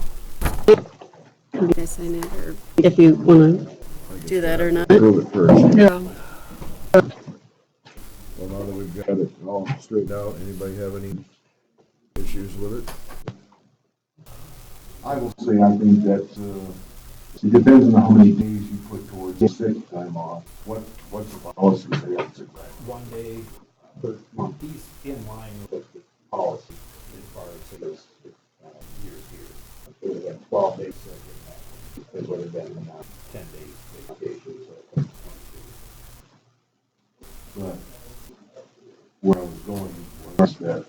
Can you guys sign it, or if you want to do that or not? Prove it first. Yeah. Well, now that we've got it all straightened out, anybody have any issues with it? I will say, I think that, it depends on how many days you put towards the sick time off. What's the policy say on sick time? 1 day per month. He's in line with the policy as far as his years here. It would have been 12 days sick, it would have been 10 days vacation, so. But where I was going was that,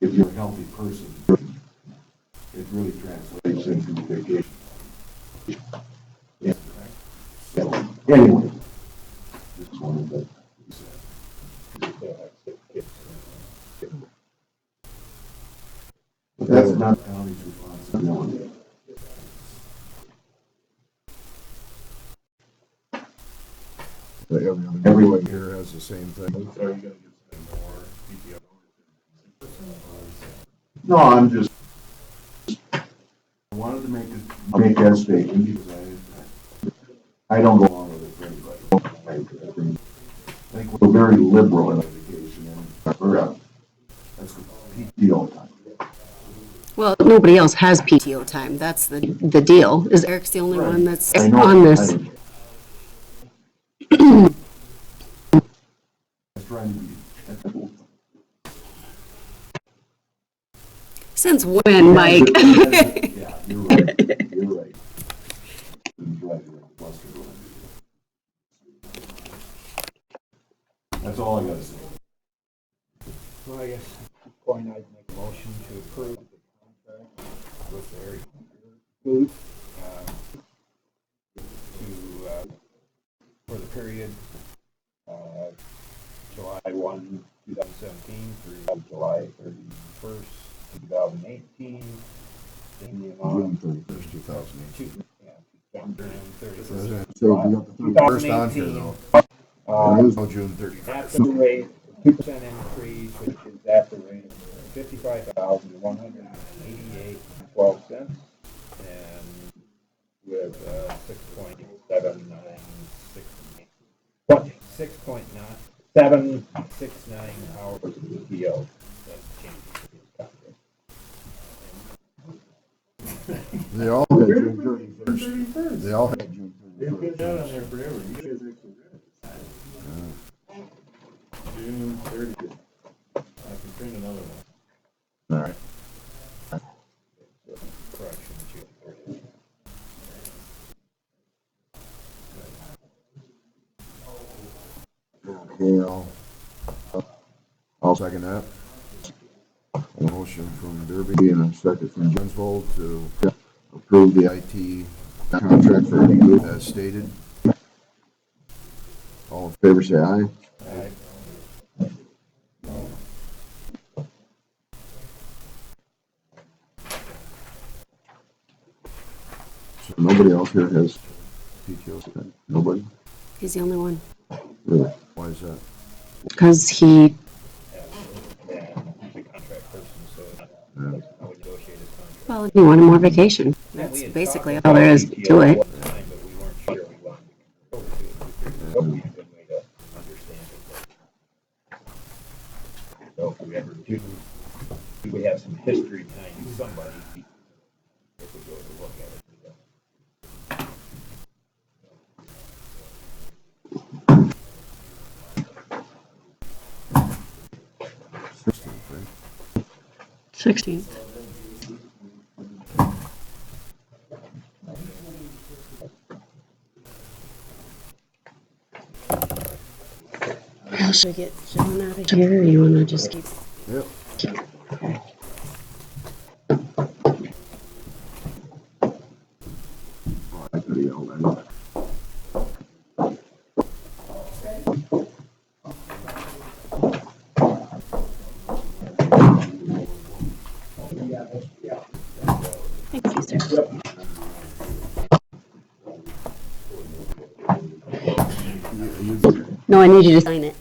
if you're a healthy person, it really translates into vacation. Yeah. Anyway, just wanted to say. But that's not the county's responsibility. Everyone here has the same thing. So you're gonna get some more PTO. No, I'm just, I wanted to make that statement because I don't go along with it for anybody. I think we're very liberal in education and that's the PTO time. Well, nobody else has PTO time. That's the deal. Is Eric's the only one that's I know, on this? I'm trying to be. Since when, Mike? Yeah, you're right, you're right. That's all I gotta say. Well, I guess at this point I'd make a motion to approve the contract with Eric Booth, for the period, July 1, 2017 through July 31st, 2018. In the amount June 31st, 2018. So So we got the 31st on here though. There is no June at 31st. the rate, 2% increase, which is at the rate of $55,188.12, and with 6.769 hours of PTO. That's changed his contract. They all had June 31st. They all had June They've been 31st. down on there forever. You guys are so good. June 30th. I can print another one. All right. Correction, June 30th. Okay, I'll second that. A motion from Derby and a second from Jensvold to approve the IT contract for any group as stated. All in favor, say aye. Aye. So nobody else here has PTO spent? Nobody? He's the only one. Really? Why is that? Because he, Yeah, he's a contract person, so that's how we negotiate his contract. well, he wanted more vacation. That's basically all there is to it. But we weren't sure we wanted to go to it. That would be a good way to understand it. So if we ever do, we have some history behind somebody, if we go to look at it. 16th. Well, should we get John out of here, or you wanna just keep? Yep. Oh, I could yell that. Thank you, sir. No, I need you to sign it.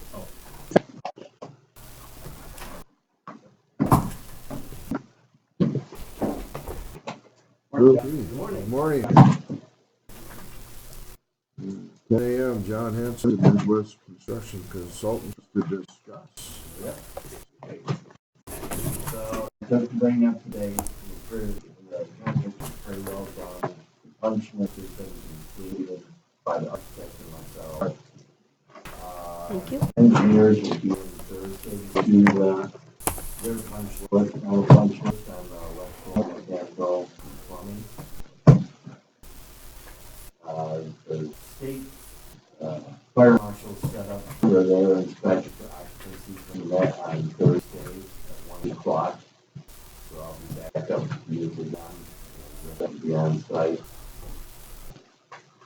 Good morning. 10 a.m. John Hanson, Midwest Construction Consultants to discuss. So, just to bring up today, the contract is pretty well done. The punch list has been completed by the architect and myself. Thank you. Engineers will be in Thursday to do their punch list, our punch list on electrical, mechanical, and plumbing. The state, fire marshal set up for their inspection for occupancy from that on Thursday at 1 o'clock. So I'll be back up to you to be on site.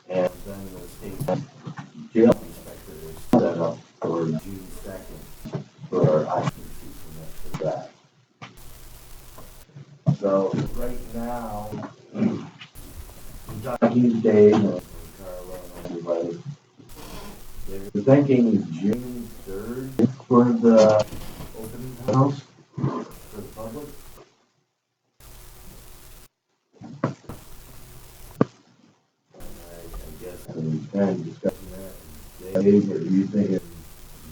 And then the state jail inspector is set up for June 2nd for our occupancy permit for that. So right now, I'm talking to Dave and Carla and everybody. They're thinking June 3rd for the opening house for the public. I guess I'm kind of discussing that. Dave, or do you think it's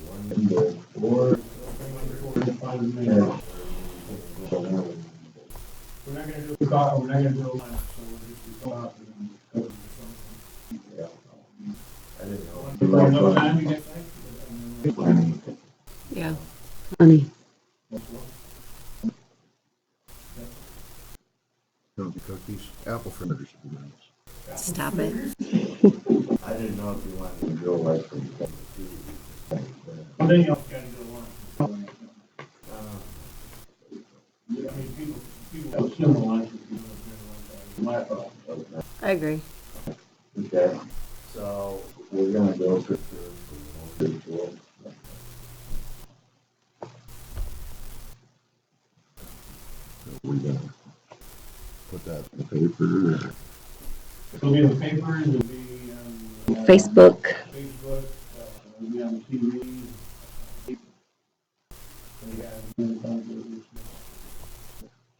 1 to 4? 5 minutes. We're not gonna do a car, we're not gonna do a lunch, so we'll just be off and then cover something. Yeah. I didn't know. You want another time you get back? Yeah. Funny. Don't be cookies. Apple fritters should be nice. Stop it. I didn't know if you wanted to go like from 10 to 2. Well, then you also gotta do a lunch. I mean, people assume a lunch is my fault. I agree. Okay, so we're gonna go for we gonna put that in the paper or? It'll be in the paper, it'll be on. Facebook. Facebook, it'll be on the TV.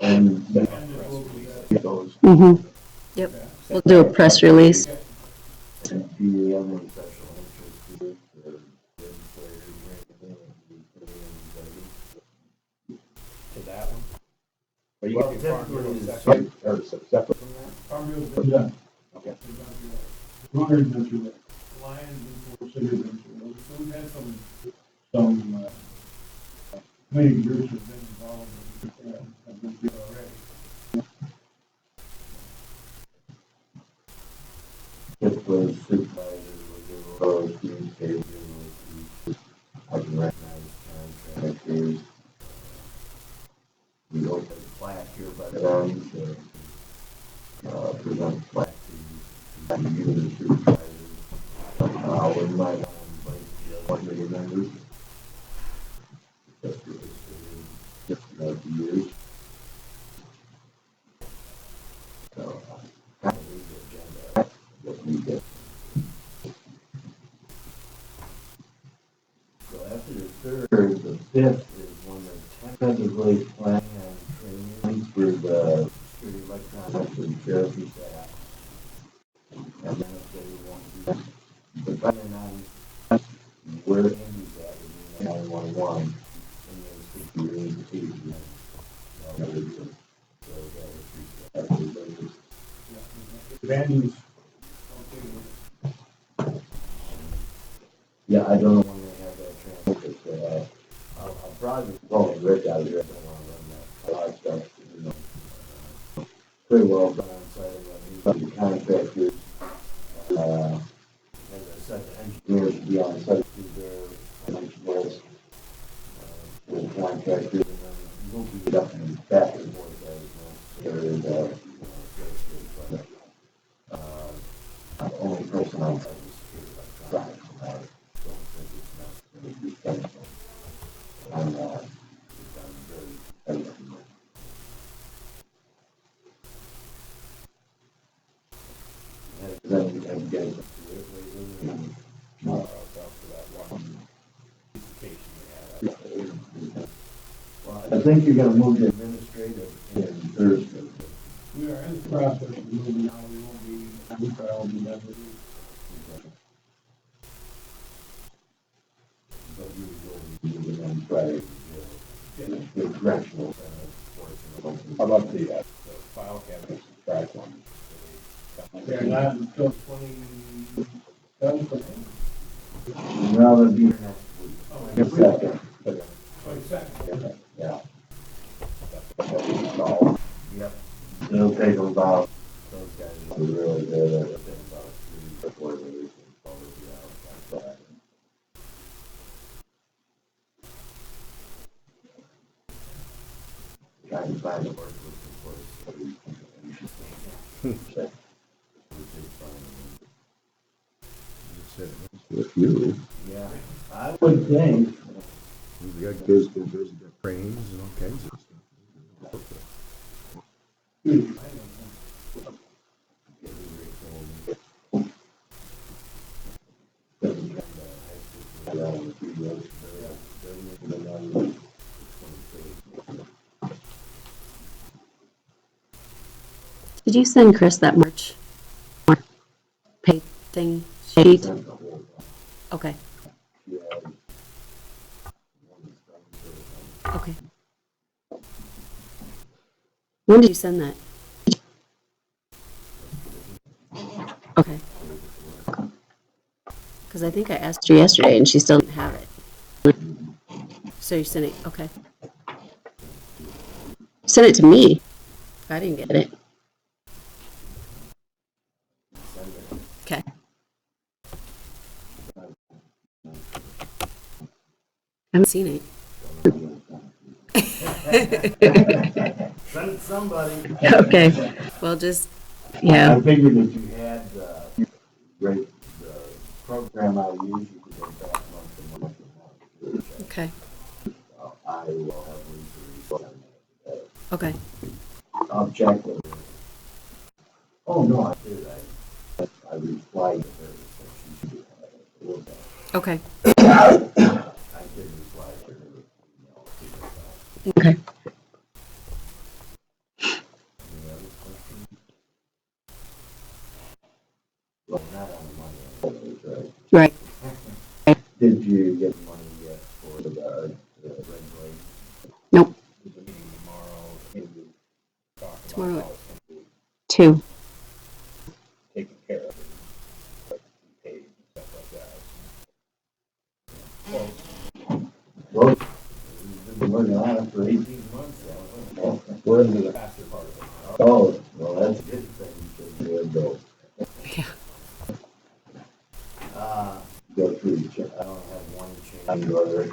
And Those. Mm-hmm. Yep. We'll do a press release. do you have any special interest groups or legislators or anything that you To that one? Are you Well, getting farm typically bureau it's separate, or separate from that? Farm Bill's been done. Okay. Runners been through that. Lions been through, City's been through those. So we've had some committee groups have been involved in, have been through already. typically supervisors will do those communications with I can recognize contractors. We open a plaque here by them to present plaque to you, the supervisors. We might want to invite the other committee members. Just about the years. So, kind of leave the agenda what we get. So after the third, the fifth is when they're tentatively planning on training for the security electronics and therapy staff. And then if they want to, depending on where Andy's at in 911, and then security agency. Vandy's. Yeah, I don't know when they have that transit, but, I'll probably call Rick out here, I don't want to run that car stuff, you know. Pretty well done on site, the contractors, as I said, the engineers will be on site through their financials, with the contractors, and then we'll be up and back and forth as necessary, the only person on site is security electronics, and I don't think it's necessary to be technical. I'm, I'm very technical. Then I'm getting to it lately, and, After that one vacation we had. well, I think you're gonna move to administrative in Thursday. We are in the process of moving now, we won't be, we probably won't be done with it. But you will be moving on Friday, the correctional, portion. How about the file cabinet track one? They're not until 27th. Now that'll be next week. Second. 22nd. Yeah. Yep. It'll take them about, those guys are really good at it. About 3 or 4 days. And probably be out like that. Trying to find a work with the With you, Yeah, I would think. we got kids that visit their cranes and all kinds of stuff. Did you send Chris that March pay thing sheet? Okay. Okay. When did you send that? Okay. Because I think I asked her yesterday and she still didn't have it. So you sent it, okay. Send it to me. I didn't get it. Okay. I haven't seen it. Send it to somebody. Okay. Well, just, yeah. I figured that you had the program I use, you could go back month to month. Okay. I will have Lisa resend that. Okay. I'll check with her. Oh, no, I did, I replied to her, so she should have it. It was, Okay. I did reply to her email. Okay. Any other questions? Well, not on the money, right? Right. Did you get money yet for the red light? Nope. There's a meeting tomorrow, maybe talk about Tomorrow. how it's gonna be 2. taken care of, and what to be paid, and stuff like that. Well, we've been working on it for 18 months now. We're into the faster part of it now. Oh, well, that's a good thing, because we'll go. Yeah. Go through the check. I don't have one change order.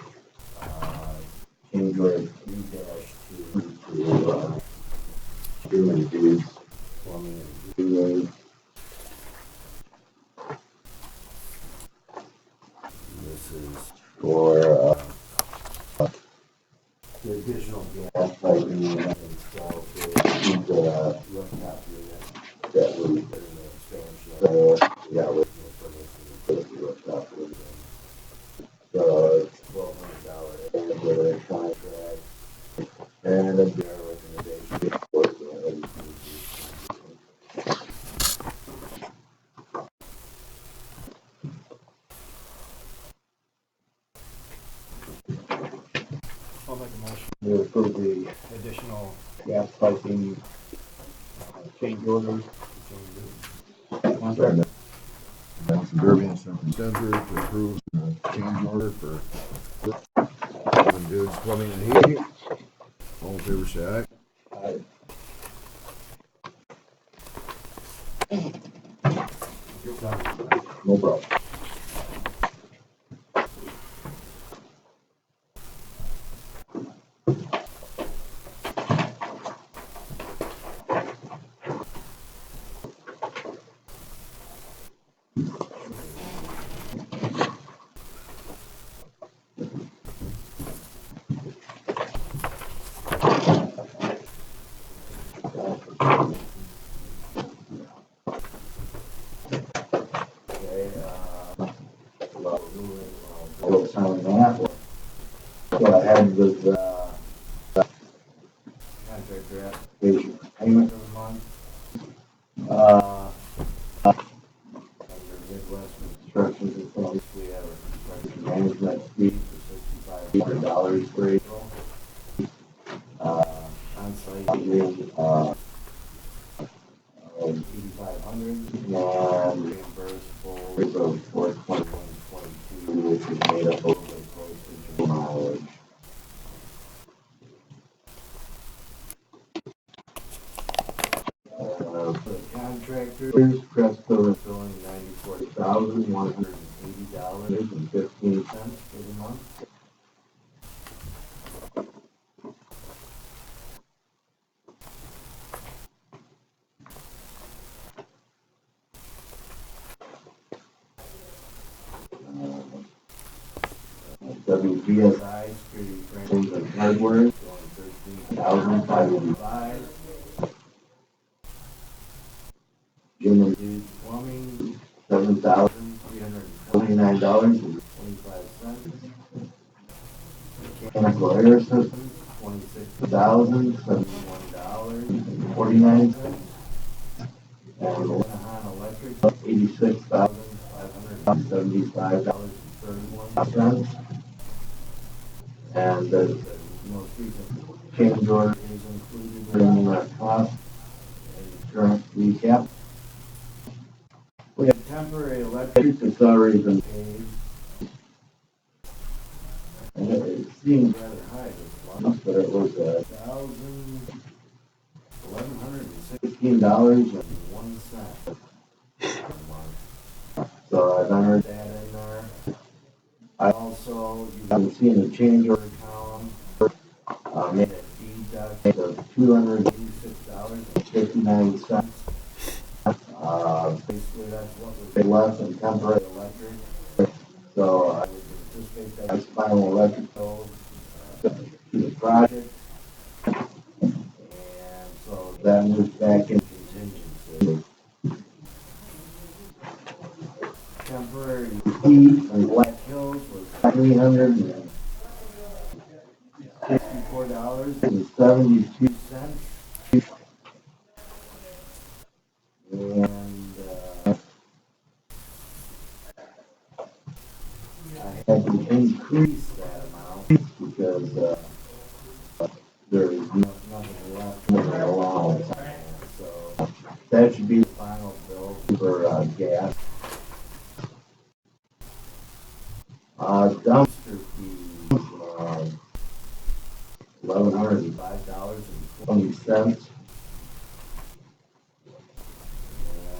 Change order 3-2 to, human dudes, plumbing and doing. This is for, the additional gas piping installed for the rooftop unit that we put in the expansion. So, yeah, we're put the rooftop unit in. So it's $1,200 and with a contract and a beer recommendation. For the I'll make a motion to approve the additional gas piping, change orders. Contract. Council Derby and Central Center to approve the change order for Urban Dudes Plumbing and Heating. All in favor, say aye. No problem. What I had was, contractor application for payment of the month. Under Midwest Construction Consultants, we have a construction management fee for $6,500 for April. On-site is, 8,500 and reimbursable for 2122, which is made up of the postage and mileage. For the contractors, Crestco is billing $94,180.15 for the month. WBSI security frames and hardware is going $13,585. Jim and Dude Plumbing, $7,329.25. Mechanical air systems, $26,071.49. And Winnebago Electric, $86,575.31. And the most recent change order is included in that cost and current recap. We have temporary electric that's already been paid. And it seemed rather high this month, but it was $1,116.01 a month. So I've entered that in there. I also, you can see in the change order column, made a deduct of $286.59. Basically, that's what was less than temporary electric. So I would anticipate that's final electric bill to the project. That moves back in contingency. Temporary heat on Black Hills was $364.72. And, I had to increase that amount because, there is nothing left in the allowance on that. So that should be the final bill for, gas. Dumpster fees, $1,105.20.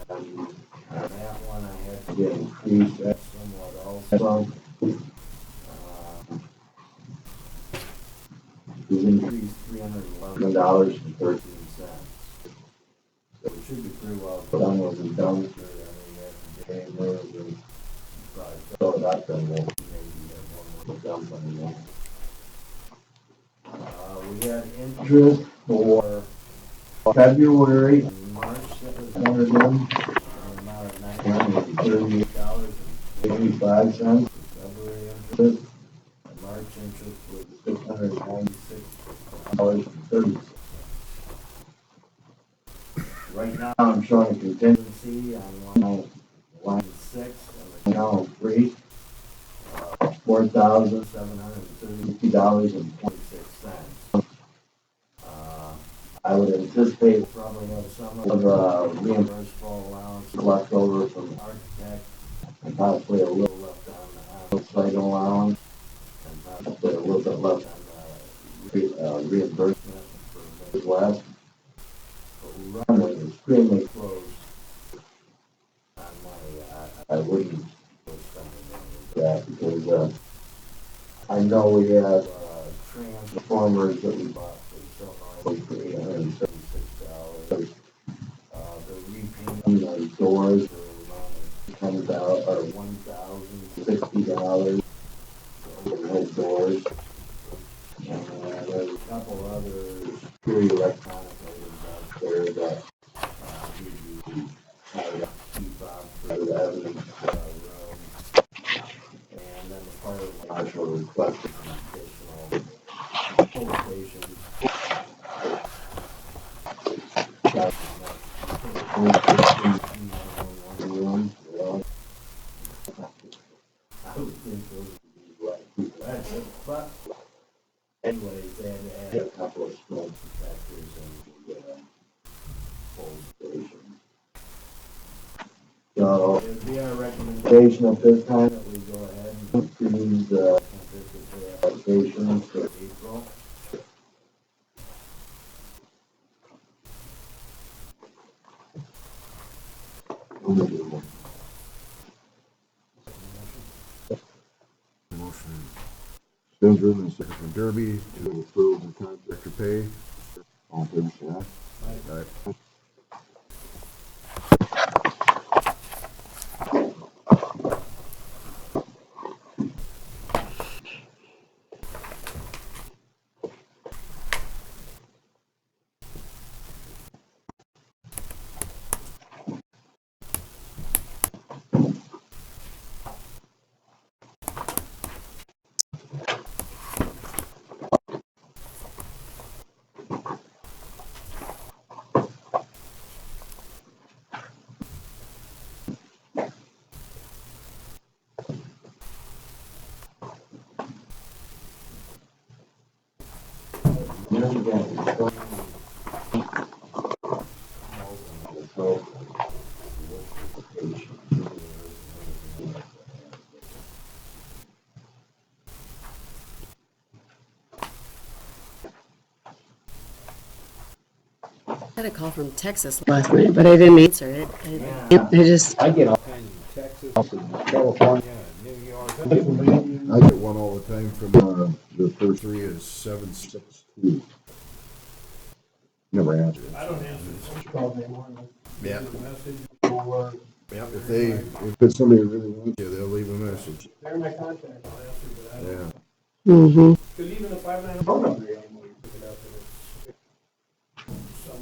And on that one, I had to get increased that somewhat also. It was increased $311.13. So it should be pretty well done with the dumpster. I mean, after Jay moves and probably fill it up and we'll maybe have one more dump on there. We had interest for February and March that was entered in an amount of $938.85 for February interest. And March interest was $696.30. Right now, I'm showing a contingency on line 6 of account 3, $4,732.26. I would anticipate probably have some of reimbursable allowance left over from the architect, and possibly a little left on the outside allowance, and possibly a little bit left on the reimbursement for Midwest. But we're running extremely close on money. I wouldn't go spending money with that because I know we have transformers that we bought for $876. The repainting of doors for $10,000 or $1,060 for overhead doors. And there's a couple other security electronic items out there that need to be tied up, keep up for the evidence room. And then the fire marshal requested some additional pull stations. I would think those would be like people access, but anyways, they had to add a couple of smoke detectors and the pull stations. So it would be our recommendation at this time that we go ahead and approve the applications for April. Motion Spencer and second from Derby to approve the contractor pay. All in favor, say aye. Aye. I had a call from Texas last night, but I didn't answer it. I just, I get all kinds of Texas and California and New York. I get one all the time from, the first three is 762. Never answer it. I don't answer the calls anymore. Yeah. Leave a message or Yeah, if it's somebody who really wants you, they'll leave a message. they're in my contact, I'll answer, but I don't. Yeah. mm-hmm. Because even if I have a phone number anymore, you pick it up and it's some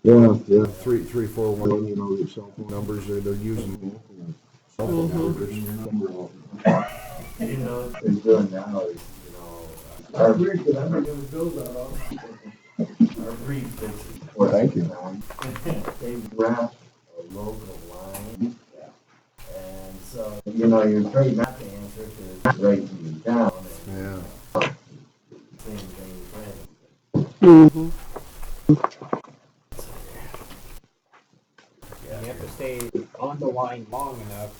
Yeah, 341, you know, your cell phone numbers, they're using cell phone numbers. You know, what they're doing now is, you know, our brief, but I'm not gonna build that off. Our brief fixes. Well, thank you. They've wrapped a local line. And so, you know, you're afraid not to answer because it's right in the town. Yeah. Same thing, right? Mm-hmm. You have to stay on the line long enough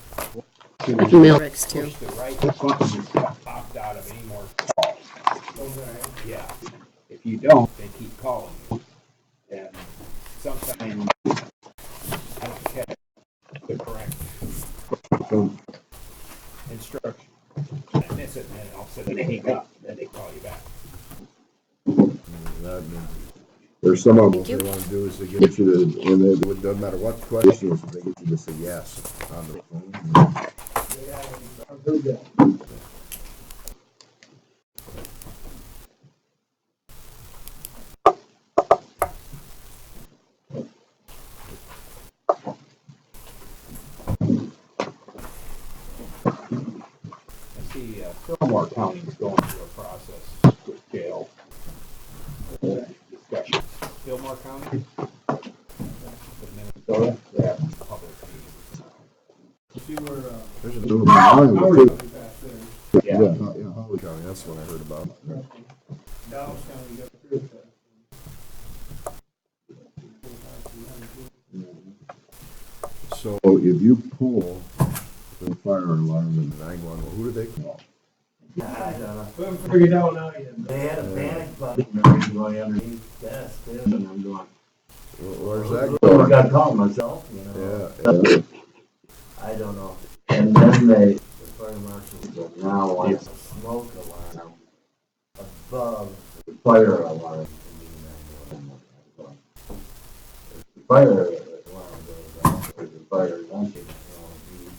Email Rex too. push the right button that's got popped out of any more calls. Yeah. If you don't, they keep calling you. And sometimes I don't catch the correct instruction. I miss it, and then all of a sudden they hang up, and then they call you back. There's some of them, what they want to do is they get you to, and it doesn't matter what the question is, they get you to say yes on the phone. I see Fillmore County is going through a process with jail discussions. Fillmore County? With Minnesota? Yeah. Public meeting. See where, There's a little bit of Iowa, too. back there, Yeah, Howard County, that's what I heard about. Dallas County, got through that. So if you pull the fire alarm in 911, who do they call? I don't know. We haven't figured out now yet. They had a panic button already going underneath the desk too, and I'm going, Where's that well, I going? got to call myself, you know. Yeah. I don't know. And then the fire marshal said, now want a smoke alarm above the fire alarm. The fire alarm goes off, or the fire alarm,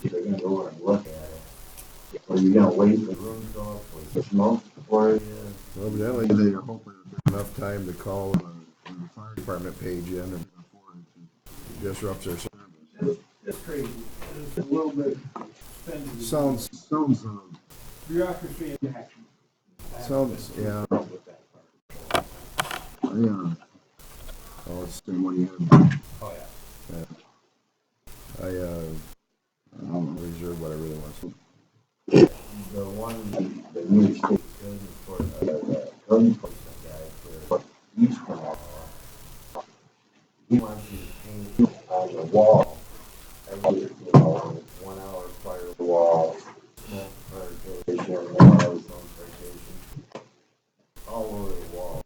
they're gonna go and look at it. Or you're gonna wait for the room to go up with the smoke before you. Well, evidently they're hoping that there's enough time to call the fire department page in and before it disrupts their service. It's crazy. It's a little bit expensive. Sounds, Bureaucracy in action. yeah. Yeah. Oh, it's the same one you had. Oh, yeah. I don't know, reserve whatever it was. The one, the new state code for the code enforcement guy for Eastern Iowa, he wants you to paint on the wall every, you know, 1 hour fire wall, smoke partition, 1 hour smoke partition, all over the wall.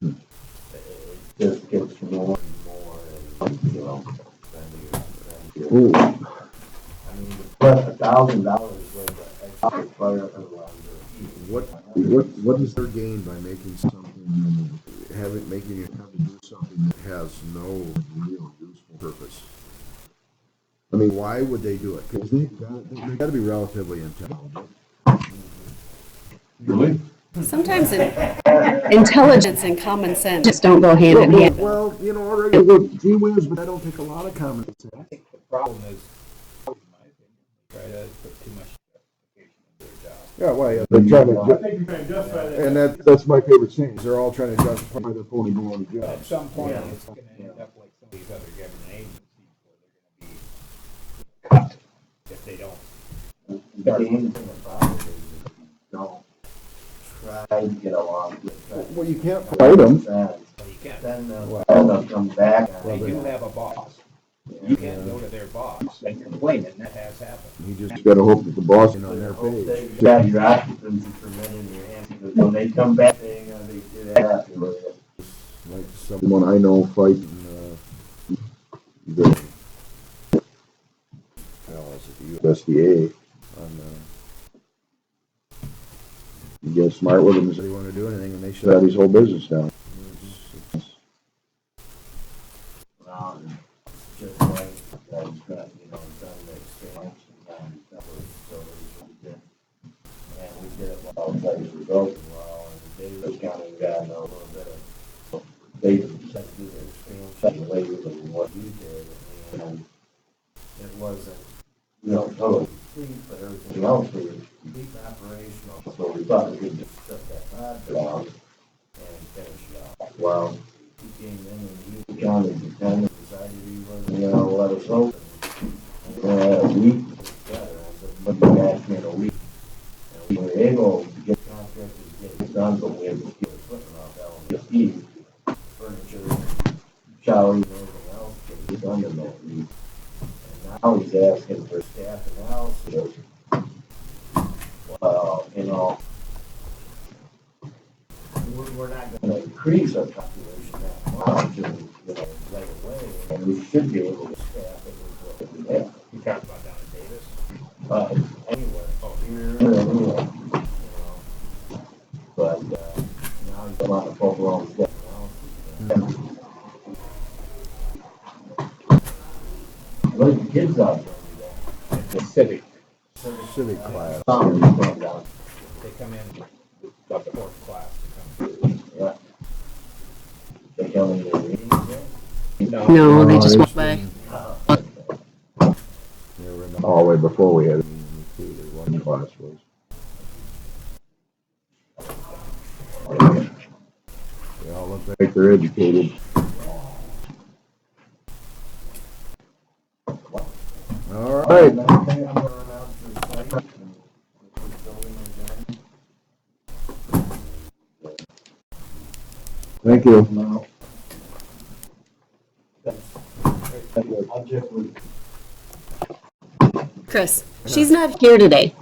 It just gets more and more, and, you know, Ooh. I mean, plus $1,000 worth of extra fire alarm. What is their gain by making something, making you have to do something that has no real useful purpose? I mean, why would they do it? Because they got to be relatively intelligent. Really? Sometimes intelligence and common sense just don't go hand in hand. Well, you know, already, gee whiz, but I don't take a lot of common sense. I think the problem is, in my opinion, they try to put too much justification into their job. Yeah, well, yeah, they're trying I to, think you're trying to justify that. and that's my favorite saying, is they're all trying to justify their phony going to But at jobs. some point, Yeah. it's gonna end up like some of these other government agencies where they're gonna be cut if they don't. The main thing about it is if you don't try to get along with that. Well, you can't fight them. Well, you can't. Then they'll come back. They do have a boss. You can't go to their boss and complain, and that has happened. You just gotta hope that the boss is on their page. You got your occupancy permit in your hand, because when they come back, they ain't gonna be too happy with it. Like someone I know fighting, the, USDA on, you get smart with him and say you want to do anything, and they shut out his whole business down. Well, just like, you know, done the expansion on a couple of facilities we did. And we did it while the place was open well, down and finished it off. Well, he came in and he counted the ten and decided he wasn't gonna let us open. A week together, I said, but you asked me in a week. And we were able to get contractors to get it done, but we had to keep equipment off LMSD, furniture, showers, and everything else to get done in that week. And now he's asking for staff analysis. Well, you know, we're not gonna increase our population that much, right away, and we should be able to staff it with what we have. You talked about down in Davis. Anywhere, Oh, here, anywhere, you know. But, now he's a lot of folk around the Look, the kids out there. the civic, Civic class. they come in about the fourth class to come. Yeah. They come in the reading again? No, they just walk by. They were in the hallway before we had, one class was. They all look like they're educated. All right. Thank you. No. I'll check with Chris, she's not here today.